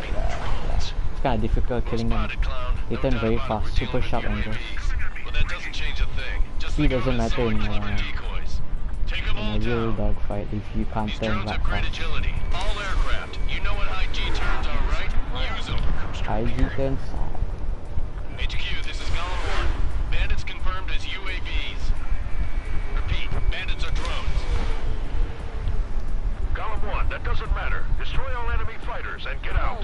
it's kind of difficult killing them. They turn very fast, super sharp angles. Speed doesn't matter in a real dogfight if you can't turn that fast. IG turns. HQ, this is Golem 1. Bandits confirmed as UAVs. Repeat, bandits are drones. Golem 1, that doesn't matter. Destroy all enemy fighters and get out.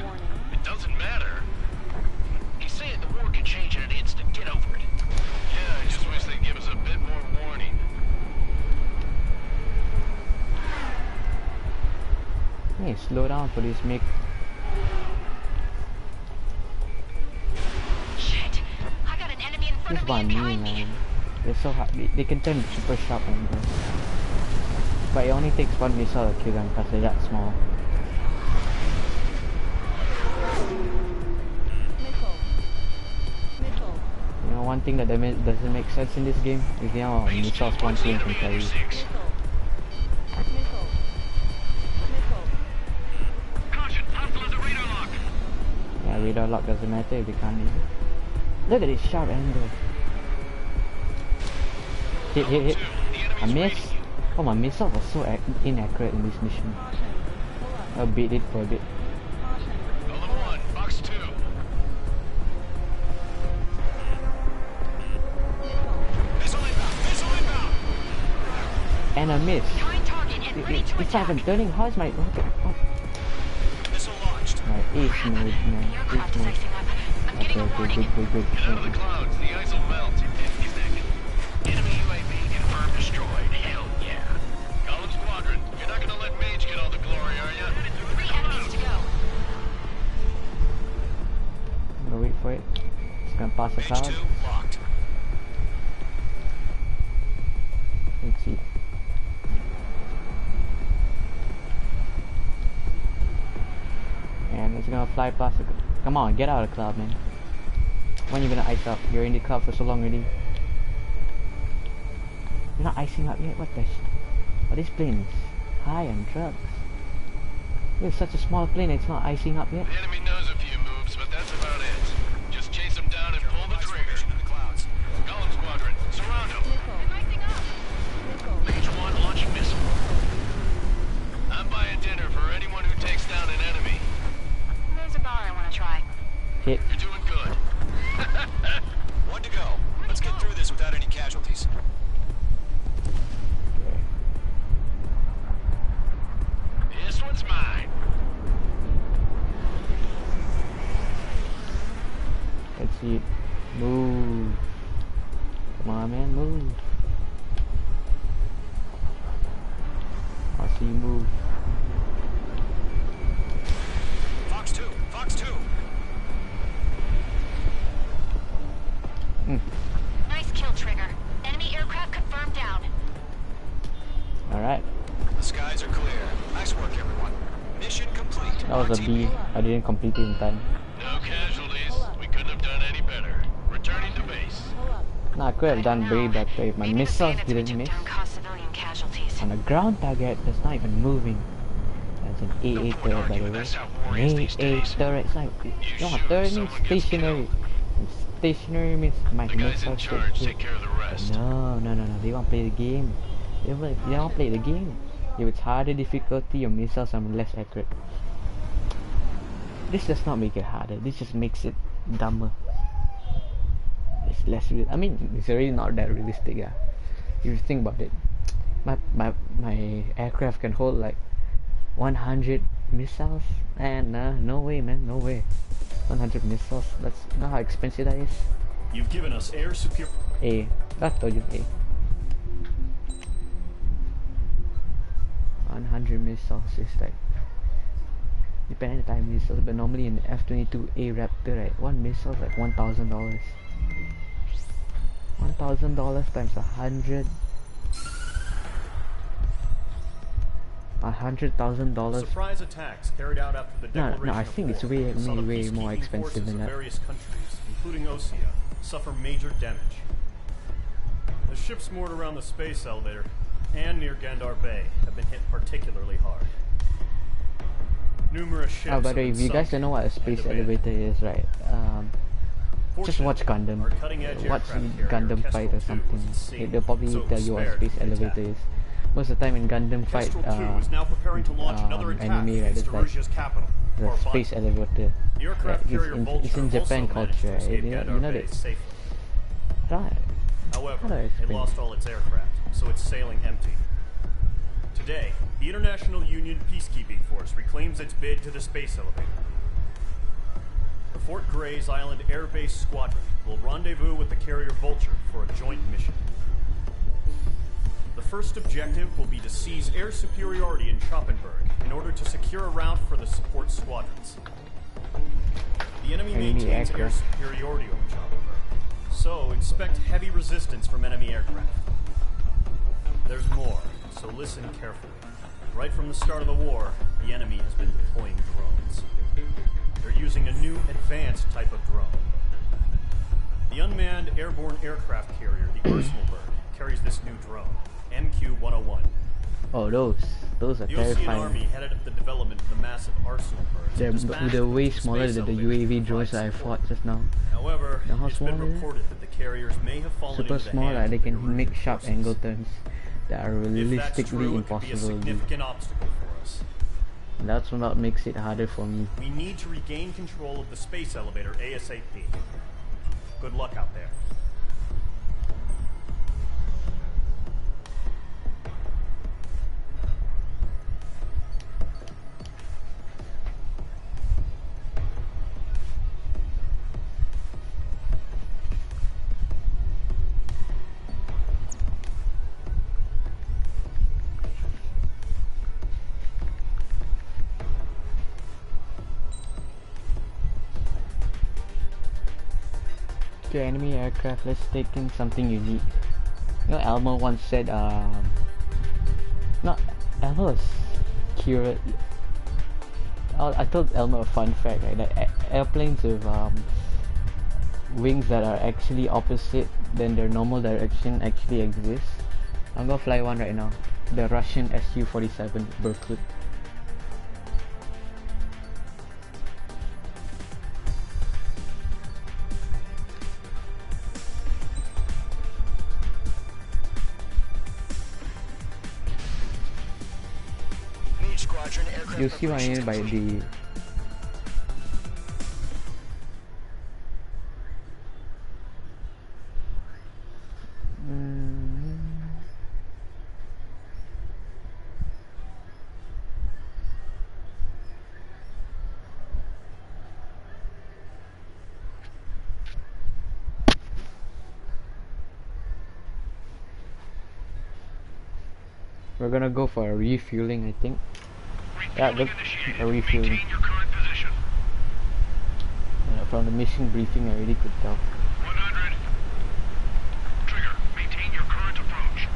It doesn't matter. He's saying the war can change in an instant. Get over it. Yeah, I just wish they'd give us a bit more warning. Hey, slow down for this MiG. This one man. They're so hard. They can turn super sharp angles. But it only takes one missile to kill them because they're that small. You know, one thing that doesn't make sense in this game is the amount of missiles one plane can carry. Yeah, radar lock doesn't matter if they can't use it. Look at this sharp angle. Hit. I missed. Oh, my missile was so inaccurate in this mission. I beat it for a bit. Golem 1, box 2. Missile inbound. And I missed. It's not even turning. How is my rocket? Oh. Missile launched. My ace mode, man. Ace mode. Okay, good. Get out of the clouds, the ice will melt. Enemy UAV confirmed destroyed. Hell yeah. Golem Squadron, you're not gonna let Mage get all the glory, are you? 3 enemies to go. I'm gonna wait for it. It's gonna pass the cloud. Mage 2 locked. Let's see. And it's gonna fly past the... Come on, get out of the cloud, man. When are you gonna ice up? You're in the cloud for so long already. You're not icing up yet? What the sh... Are these planes high on drugs? It's such a small plane, it's not icing up yet. The enemy knows a few moves, but that's about it. Just chase them down and pull the trigger. Golem Squadron, surround them. Mage 1 launching missile. I'm buying dinner for anyone who takes down an enemy. There's a bar I want to try. Hit. You're doing good. 1 to go. Let's get through this without any casualties. This one's mine. Let's see. Move. Come on, man, move. I see you move. Fox 2. Nice kill, Trigger. Enemy aircraft confirmed down. Alright. The skies are clear. Nice work, everyone. Mission complete. That was a B. I didn't complete it in time. No casualties. We couldn't have done any better. Returning to base. Nah, I could have done way better if my missiles didn't miss. On a ground target that's not even moving. That's an AA turret, by the way. AA turret. It's like, no, a turret means stationary. And stationary means my missiles should hit. No, they won't play the game. They won't play the game. If it's harder difficulty, your missiles are less accurate. This does not make it harder. This just makes it dumber. It's less real. I mean, it's really not that realistic, yeah. If you think about it, my aircraft can hold like 100 missiles, and no way, man, no way. 100 missiles. That's not how expensive that is. You've given us air superior. A. I told you A. 100 missiles is like, depending on the time missiles, but normally in the F-22A Raptor, right, one missile is like $1,000. $1,000 times 100. $100,000. Surprise attacks carried out after the declaration no, I think it's way more expensive than that. Various countries, including Osea, suffer major damage. The ships moored around the space elevator and near Gandar Bay have been hit particularly hard. Numerous ships. By the way, if you guys don't know what a space elevator is, right? Just watch Gundam. Watch Gundam fight or something. They'll probably tell you what a space elevator is. Most of the time in Gundam fight, anime, right, it's like the space elevator. It's in Japan culture, right? You know that. Right. However, it lost all its aircraft, so it's sailing empty. Today, the International Union Peacekeeping Force reclaims its bid to the space elevator. The Fort Grays Island Air Base Squadron will rendezvous with the carrier Vulture for a joint mission. The first objective will be to seize air superiority in Schoppenberg in order to secure a route for the support squadrons. The enemy maintains air superiority over Schoppenberg, so expect heavy resistance from enemy aircraft. There's more, so listen carefully. Right from the start of the war, the enemy has been deploying drones. They're using a new advanced type of drone. The unmanned airborne aircraft carrier, the Urselberg, carries this new drone, MQ-101. Oh, those are the terrifying. Ocean Army headed up the development of the massive Arsenalbergs. They're way smaller than the UAV drones that I fought just now. However, how it's small been reported that the carriers may have fallen super into small, the hands they of the can make Iranian sharp forces. angle turns that are realistically It could be a impossible to do. significant obstacle for us. And that's what makes it harder for me. We need to regain control of the space elevator ASAP. Good luck out there. To enemy aircraft, let's take in something unique. You know, Elmo once said, Elmo was curious. I told Elmo a fun fact, right? That airplanes with wings that are actually opposite than their normal direction actually exist. I'm gonna fly one right now. The Russian Su-47 Berkut. You see what I mean by the we're gonna go for a refueling, I think. Yeah, look, a refueling. From the mission briefing, I already could tell. 100. Trigger, maintain your current approach.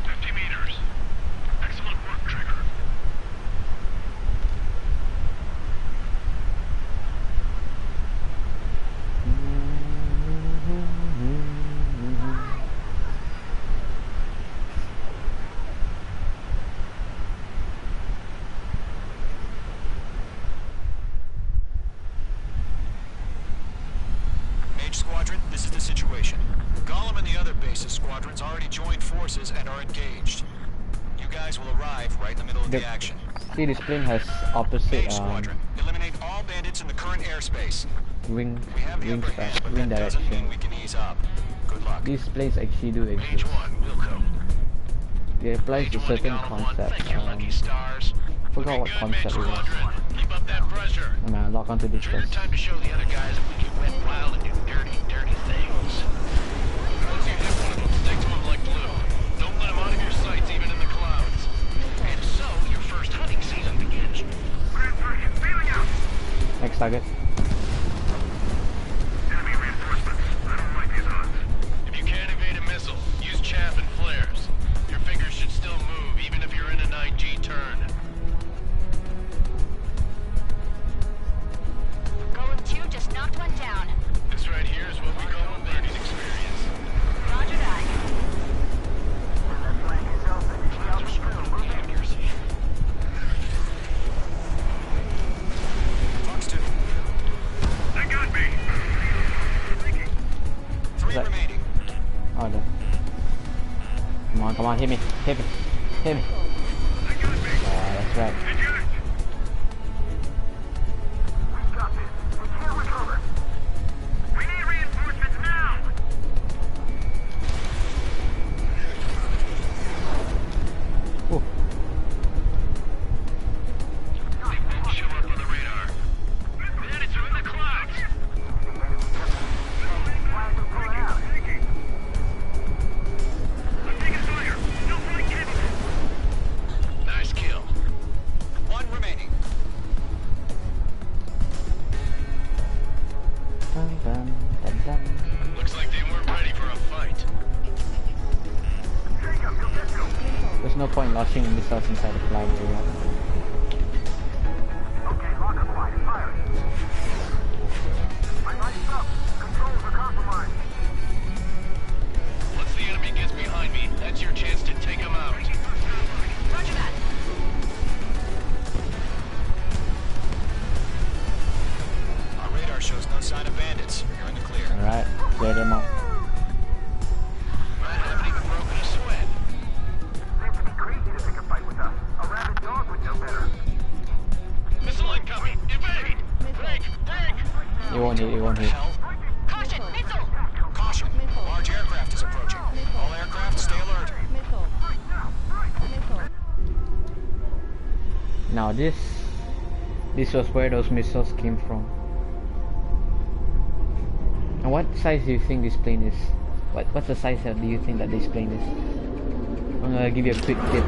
50 meters. Excellent work, Trigger. squadrons already joined forces and are engaged. You guys will arrive right in the middle of the action. See, this plane has opposite Squadron, eliminate all bandits in the current airspace. wing That doesn't direction. mean we can ease up. Good luck. These planes actually do exist. They apply to certain concepts. Forgot what concept it was. Keep up that pressure. I'm gonna log onto this first. Time to show the other guys that we can wet wild and do dirty, dirty things. Once you hit one of them, stick to them like glue. Don't let them out of your sights, even in the clouds. And so, your first hunting season begins. Next target. Enemy reinforcements. I don't like these odds. If you can't evade a missile, use chaff and flares. Your fingers should still move, even if you're in a 9G turn. Golem 2 just knocked one down. This right here is what we call a learning experience. Roger that. Fox 2. They got me. 3 remaining. Oh, no. Come on, hit me. Hit me. That's right. We need reinforcements now. Ooh. They won't show up on the radar. Bandits are in the clouds. I'm taking fire. Still flying capable. Nice kill. 1 remaining. Dun, dun, dun, dun. Looks like they weren't ready for a fight. There's no point launching missiles inside the flag area. Okay, lock and quiet. Fire. My lights up. Controls are compromised. Once the enemy gets behind me, that's your chance to take them out. Roger that. Our radar shows no sign of bandits. You're in the clear. Alright, clear them out. I haven't even broken a sweat. Seems to be crazy to pick a fight with us. A rabid dog would know better. Missile incoming! Evade! Break! It won't hit. Hell. Caution, missile! Caution. Large aircraft is approaching. All aircraft, stay alert. Now this was where those missiles came from. And what size do you think this plane is? What's the size do you think that this plane is? I'm gonna give you a quick tip.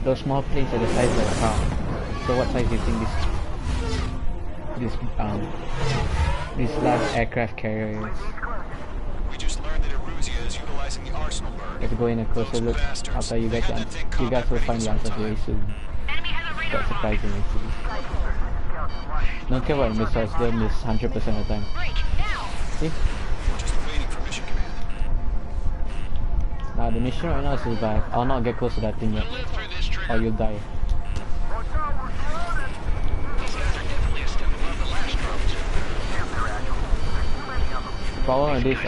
Those small planes are the size of a car. So what size do you think this large aircraft carrier is? We just learned that Eruzia is utilizing the arsenal bird. Let's go in a closer look after you guys will find the answer very soon. Quite surprising actually. Don't care what missiles, they'll miss 100% of the time. See? Just waiting for mission command. Now the mission right now is survive. I'll not get close to that thing yet, or you'll die. These guys are definitely a step above the last drones. The problem with this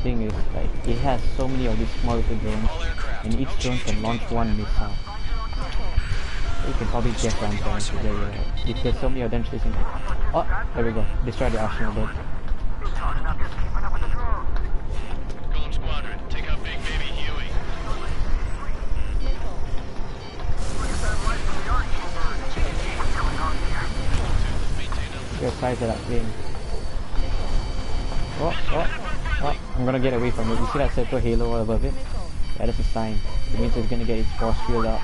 thing is like it has so many of these small little drones, and each drone can launch one missile. You can probably guess what I'm trying to get here. If there's so many of them chasing. Oh, there we go. Destroy the arsenal bird. Golem Squadron, take out Big Baby Huey. Look at the size of that plane. Oh, I'm gonna get away from it. You see that circle halo all above it? Yeah, that's a sign. It means it's gonna get its force field out.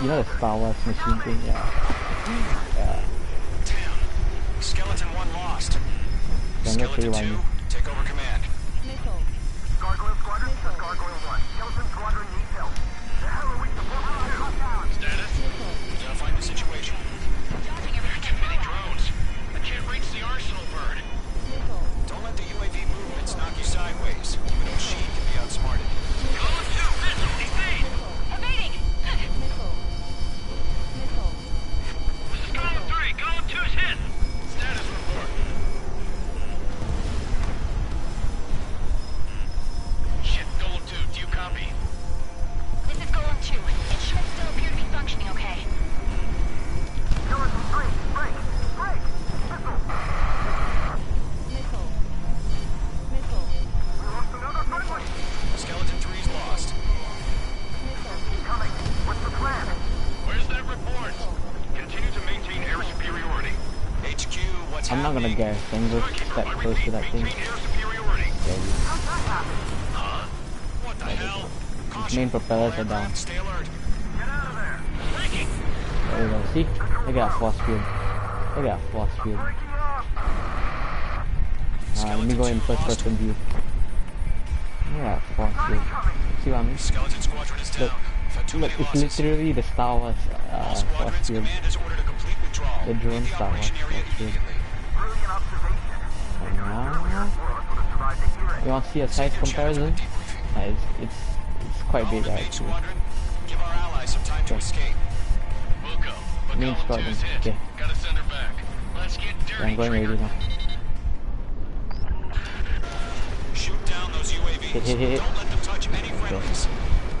You know the Star Wars machine thing? Yeah. Damn. Skeleton 1 lost. Skeleton 2, take over command. Gargoyle Squadron, this is Gargoyle 1. Skeleton Squadron needs help. The hell are we supposed to do? Status? Identifying the situation. There are too many drones. I can't reach the arsenal bird. Don't let the UAV movements knock you sideways. Even a machine can be outsmarted. Golem 2, missile, evade! Evading! This is Golem 3, Golem 2's hit. Status report. I'm not gonna guess. I'm just step close to that thing. What the hell? Its main propellers are down. Stay alert. There we go. See? Look at that force field. Look at that force field. Let me go in first person view. Look at that force field. See what I mean? Skeleton Squadron is down. Look, it's literally the Star Wars force field. The drone Star Wars force field. And now, you want to see a size comparison? It's quite big actually. Give our allies some time to escape. Main squadron. Okay. Gotta send her back. Let's get dirty. Yeah, I'm going ready now. Shoot down those UAVs. Hit. Don't let them touch any friendlies.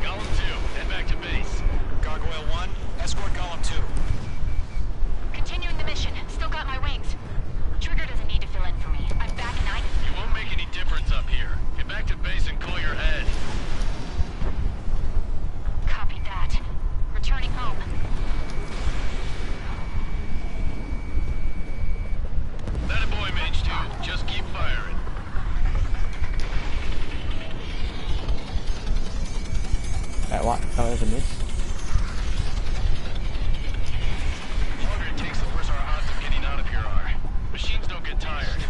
Golem 2, head back to base. Gargoyle 1, escort Golem 2. Continuing the mission. Still got my wings. Trigger doesn't need to fill in for me. I'm back and You won't make any difference up here. Get back to base and cool your head. Copy that. Returning home. That a boy, Mage 2. Just keep firing. Right, what? That was a miss. The longer it takes, the worse our odds of getting out of here are. Machines don't get tired.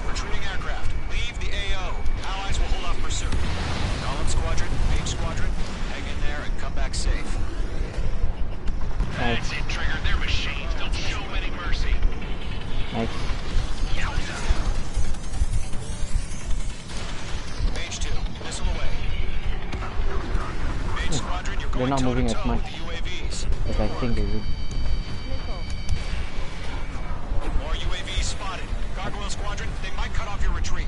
Retreating aircraft. Leave the AO. Allies will hold off pursuit. Golem Squadron, Mage Squadron, hang in there and come back safe. That's it, Trigger. They're machines. Don't show them any mercy. Nice. Mage 2, missile away. Mage Squadron, you're They're going not moving as toe-to-toe much with the UAVs. as I think they would. More UAVs spotted. Gargoyle Squadron, they might cut off your retreat.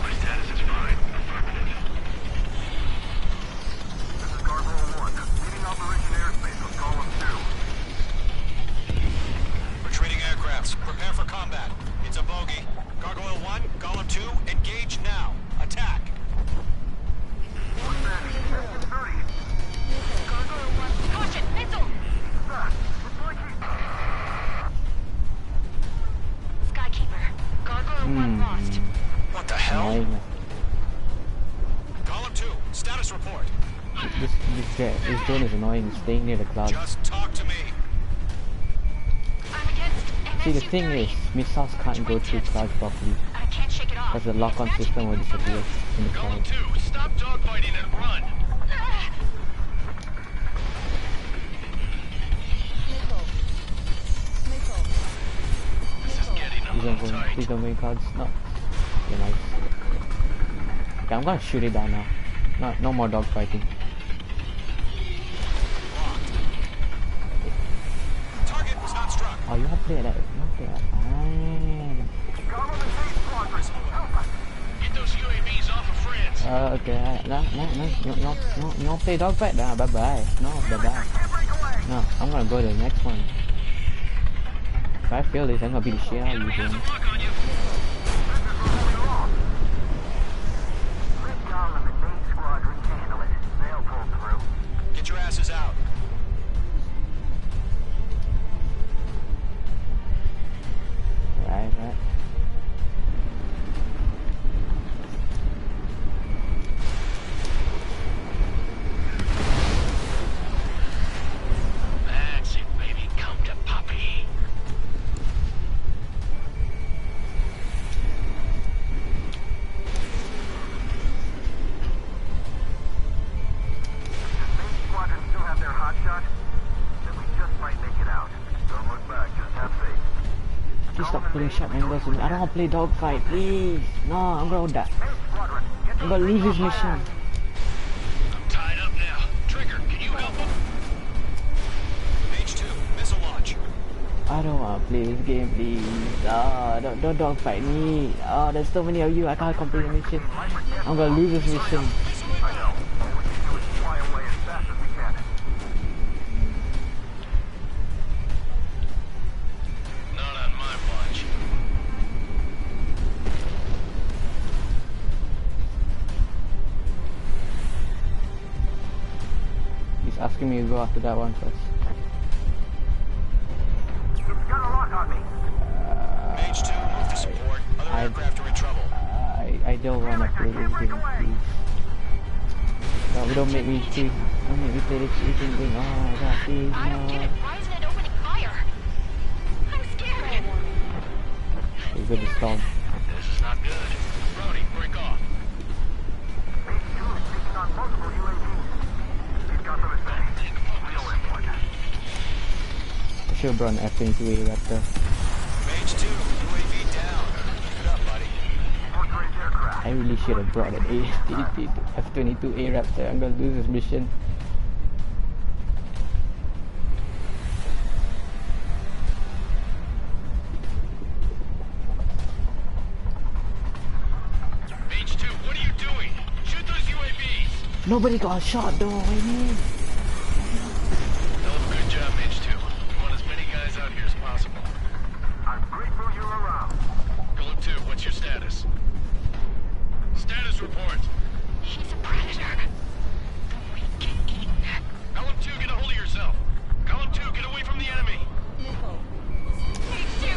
My status is fine. Affirmative. This is Gargoyle 1, leading Operation Airspace with Golem 2. Retreating aircrafts, prepare for combat. It's a bogey. Gargoyle 1, Golem 2, engage now. Attack. What's that? Engine 30. Gargoyle 1. Caution! Missile! Skykeeper. Gargoyle 1 lost. What the hell? Annoying. Golem 2, status report. This drone is annoying. It's staying near the cloud. Just talk to me. I'm against See, the thing is, missiles can't go through clouds properly. I can't shake it off. Because the lock-on system will disappear in the Golem cloud. 2, stop dogfighting and run. This is getting a little tight. Please don't go in clouds. No. Okay, nice. Okay, I'm gonna shoot it down now. No more dogfighting. Target was not struck. Oh, you have to play that. You have to play that. Fine. Get those UAVs off of France. Okay. No. You don't play dogfight? Nah, bye-bye. No, bye-bye. No, I'm gonna go to the next one. If I fail this, I'm gonna beat the shit out of you, dude. Get your asses out. Right. That's it, baby. Come to Poppy. Squadron still have their hot shot? Then we just might make it out. Don't look back, just have faith. Please stop putting sharp angles with me. I don't want to play dogfight, please. No, I'm gonna die. I'm gonna lose this mission. I'm tied up now. Trigger, can you help him? Mage 2, missile launch. I don't want to play this game, please. Oh, don't dogfight me. Oh, there's so many of you. I can't complete the mission. I'm gonna lose this mission. I know. All we can do is fly away as fast as we can. Not on my watch. He's asking me to go after that one first. don't wanna play this game, please. No, don't make me play. Don't make me play this freaking thing. Oh my god, please, I don't get it. Why isn't it opening fire? I'm scared. It's good to stop. This is not good. Brody, break off. I should have brought an F-22A Raptor. Mage 2, UAV down. Keep it up, buddy. I really should have brought an F-22A Raptor. I'm gonna lose this mission. Mage 2, what are you doing? Shoot those UAVs! Nobody got shot though, what do you mean? Hell of a good job, Mage 2. We want as many guys out here as possible. I'm grateful you're around. Golem 2, what's your status? Status report. He's a predator. We get eaten. Column 2, get a hold of yourself. Column 2, get away from the enemy. Mage 2,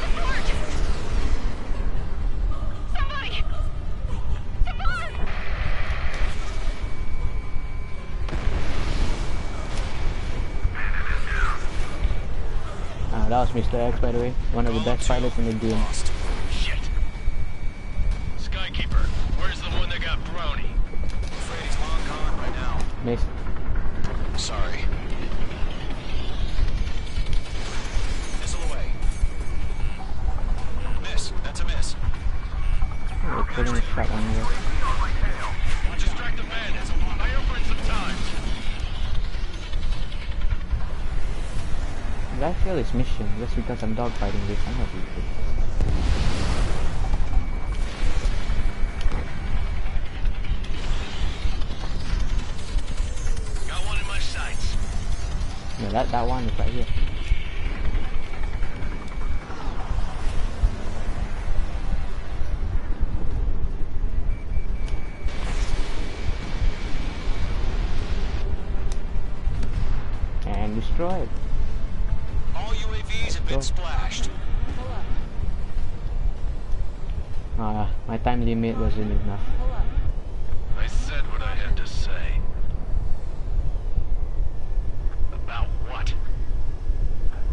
support! Somebody! Support! That was Mr. X, by the way. One of the best pilots in the game. Shit. Skykeeper, where's the one that got brownie? Afraid he's long gone right now. Miss. Sorry. Missile away. Miss. That's a miss. Oh, putting a shot on here. Distract the bandits. I offer in some time. Did I fail this mission just because I'm dogfighting this? I'm not really good. Got one in my sights. No, that one is right here. And destroyed. All UAVs have been splashed. My time limit wasn't enough. I said what I had to say. About what?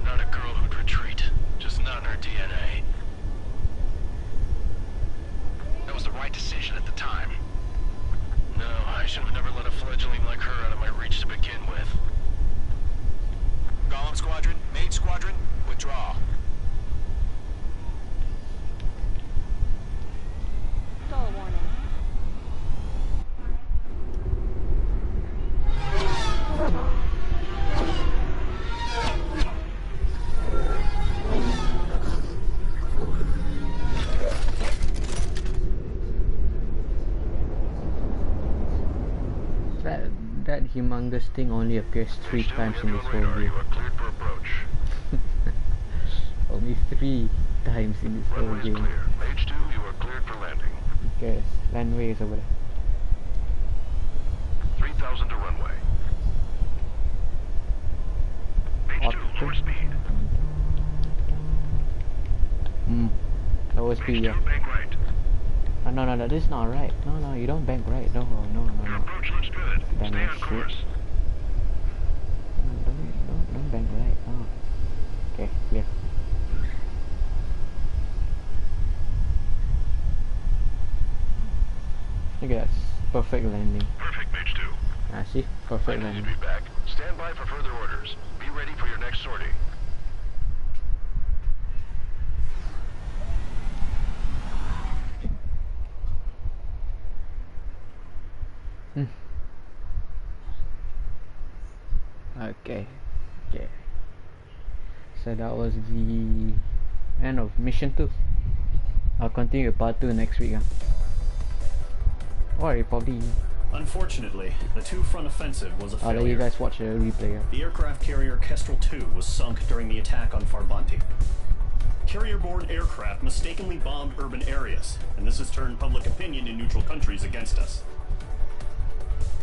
Not a girl who'd retreat. Just not in her DNA. That was the right decision at the time. No, I should have never let a fledgling like her out of my reach to begin with. Golem Squadron, Mage Squadron, withdraw. That humongous thing only appears 3 times in this whole game. You are cleared for approach. Only 3 times in this whole Runway is game. clear. Mage 2, you are cleared for landing. Okay, landway is over there. 3,000 to runway. Mage 2, lower speed. Lower speed, Mage 2, yeah. bank right. No, that is not right. No, you don't bank right. No. Your approach looks good. Bank Stay right on course. Don't bank right. Oh. Okay, clear. Look at that. Perfect landing. Perfect, Mage 2. See? Perfect I need landing. to be back. Stand by for further orders. Be ready for your next sortie. Okay. So that was the end of mission 2. I'll continue with part 2 next week. Or probably Unfortunately, the two-front offensive was a I'll let failure. you guys watch the replay. The aircraft carrier Kestrel 2 was sunk during the attack on Farbanti. Carrier-borne aircraft mistakenly bombed urban areas, and this has turned public opinion in neutral countries against us.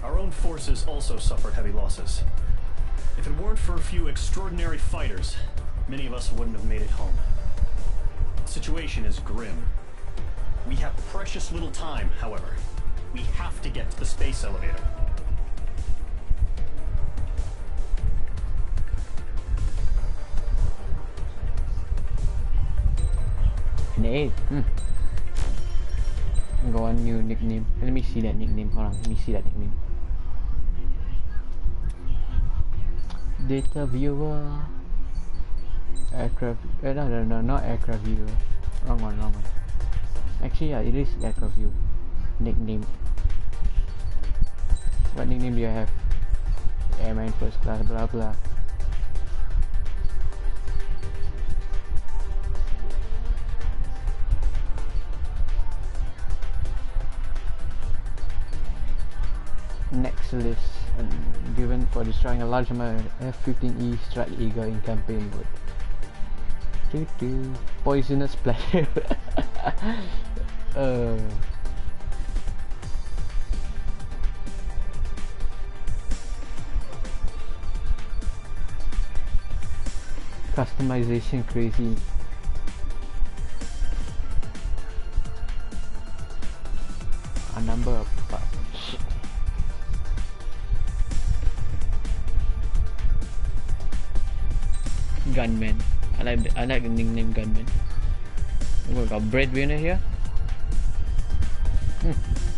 Our own forces also suffered heavy losses. If it weren't for a few extraordinary fighters, many of us wouldn't have made it home. The situation is grim. We have precious little time, however. We have to get to the space elevator. Hey, Go on, new nickname. Let me see that nickname. Hold on, let me see that nickname. Data viewer. Aircraft. No, not aircraft viewer. Wrong one. Actually, yeah, it is aircraft view. Nickname. What nickname do you have? Airman first class, blah blah. Next list, given for destroying a large amount of F-15E Strike Eagle in campaign mode. Poisonous player. Customization crazy. A number of parts. Gunman. I like the nickname Gunman. We got breadwinner here.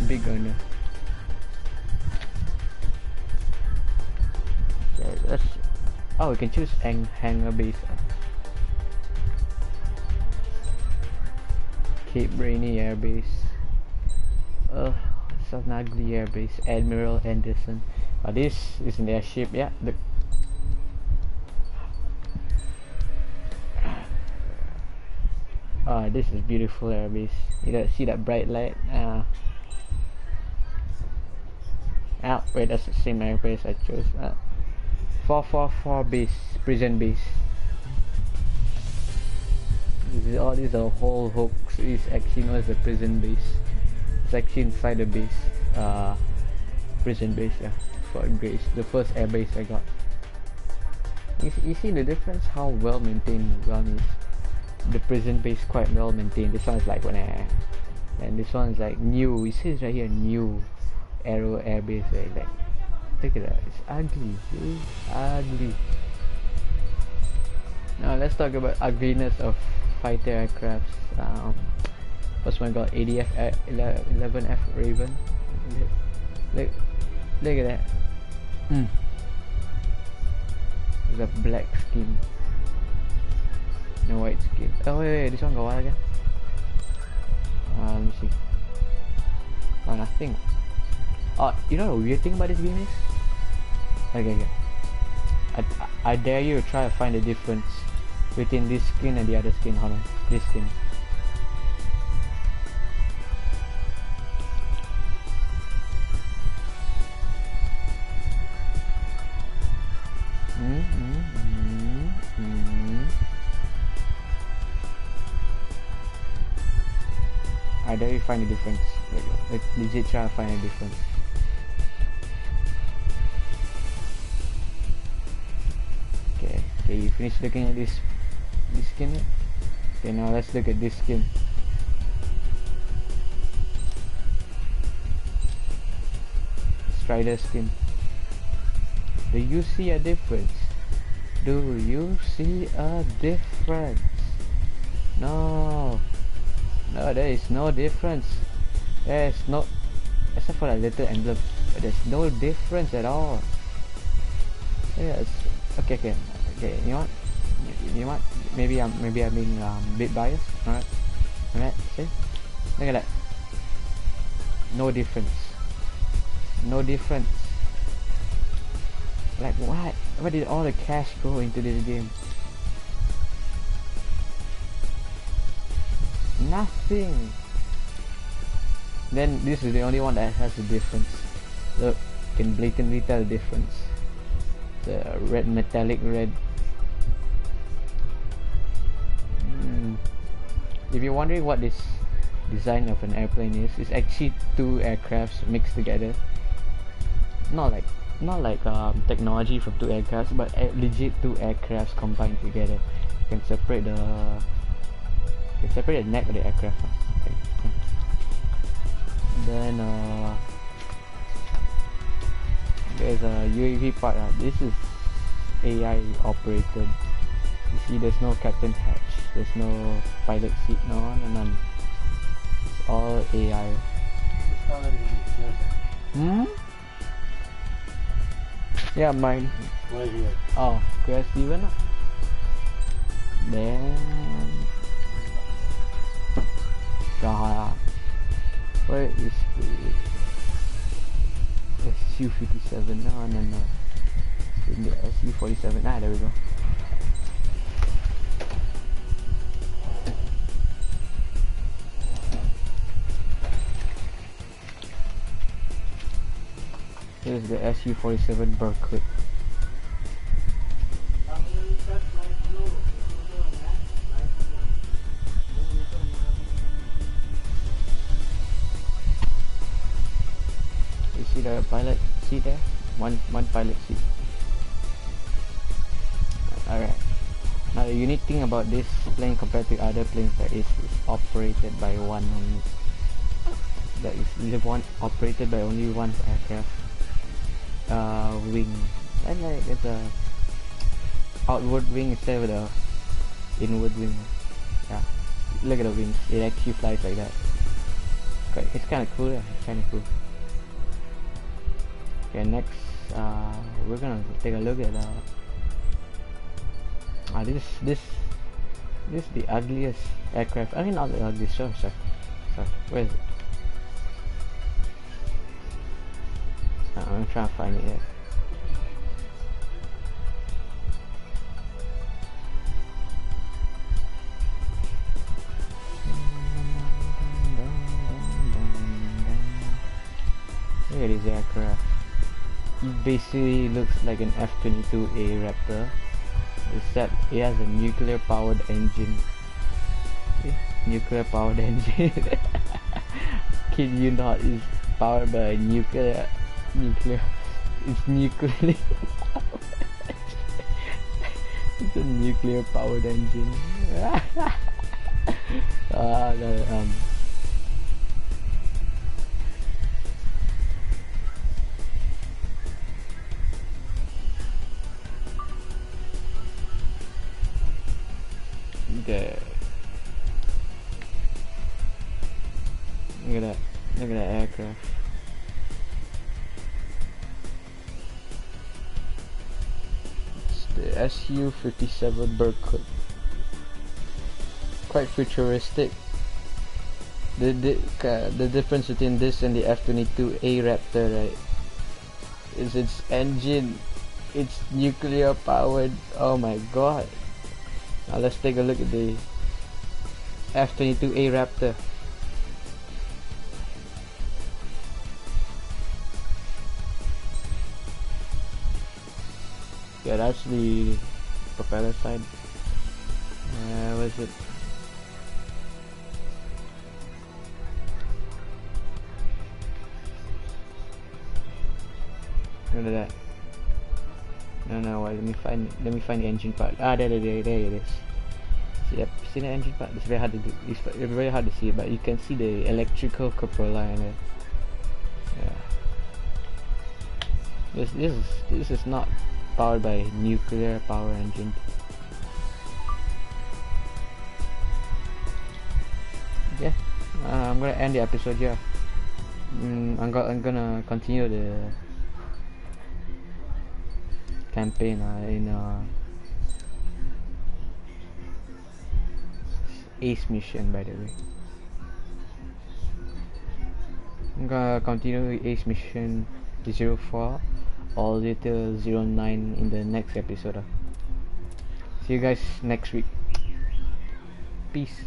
Big gunner. Okay, let's. Oh, we can choose hangar base. Cape Rainy Air Base. It's an ugly air base. Admiral Anderson. This is in their ship. Yeah. This is beautiful airbase. You see that bright light? Wait, that's the same airbase I chose. 444 base, prison base. All these are whole hoax. This actually known as the prison base. It's actually inside the base. Prison base, yeah. Fort Grace, the first airbase I got. You see the difference? How well maintained one is. The prison base quite well maintained. This one is like and this one is like new. It says right here new Aero Air Base. Right? Like, look at that. It's ugly. It's ugly. Now let's talk about ugliness of fighter aircrafts. First one got ADF 11F Raven. Look at that. There's a black skin. No white skin. Oh wait, this one got what again? Let me see. Oh, nothing. Oh, you know the weird thing about this game is? Okay. I dare you to try to find the difference between this skin and the other skin. Hold on. This skin. I dare you find a difference. Like legit try to find a difference. Okay, you finished looking at this skin yet? Okay, now let's look at this skin. Strider skin. Do you see a difference? Do you see a difference? No, there is no difference. There's no, except for that little emblem, but there's no difference at all. Yes. Okay. You know what? Maybe I'm being a bit biased. Alright. See? Look at that. No difference. No difference. Like what? Where did all the cash go into this game? Nothing. Then this is the only one that has a difference. Look, you can blatantly tell the difference. The red, metallic red. If you're wondering what this design of an airplane is, it's actually two aircrafts mixed together. Not like technology from two aircrafts, but legit two aircrafts combined together. You can separate the neck of the aircraft. Then there's a UAV part. This is AI operated. You see, there's no captain hatch, there's no pilot seat, none. It's all AI. Yeah, mine. Right here. Oh, crash even. Then where is the SU-57? No, in the SU-47. There we go. Here's the SU-47 Berkut. You see the pilot seat there? One pilot seat. Alright. Now the unique thing about this plane compared to other planes that is operated by one only. That is the one operated by only one aircraft. Wing, and like it's a outward wing instead of the inward wing. Yeah, look at the wings, it actually flies like that. It's kind of cool. It's kind of cool. Okay, next we're gonna take a look at this is the ugliest aircraft. I mean, not the ugliest. Sorry, where is it? I'm trying to find it here. Look at this aircraft. It basically looks like an F-22A Raptor, except it has a nuclear powered engine. Nuclear powered engine. Kid you not, is powered by a nuclear. It's nuclear. It's a nuclear powered engine. Okay. Look at that. Look at that aircraft. The SU-57 Berkut, quite futuristic. The difference between this and the F-22A Raptor, right, is its engine. It's nuclear powered. Oh my god. Now let's take a look at the F-22A Raptor. Yeah, that's the propeller side. What is it? Look at that. No, wait, let me find the engine part. There it is. See the engine part? It's very hard to do. It's very hard to see it, but you can see the electrical cupola in it. Yeah. This is not powered by nuclear power engine. Okay, I'm gonna end the episode here. I'm gonna continue the campaign in Ace mission, by the way. I'm gonna continue Ace mission 04 all the way till 09 in the next episode. See you guys next week. Peace.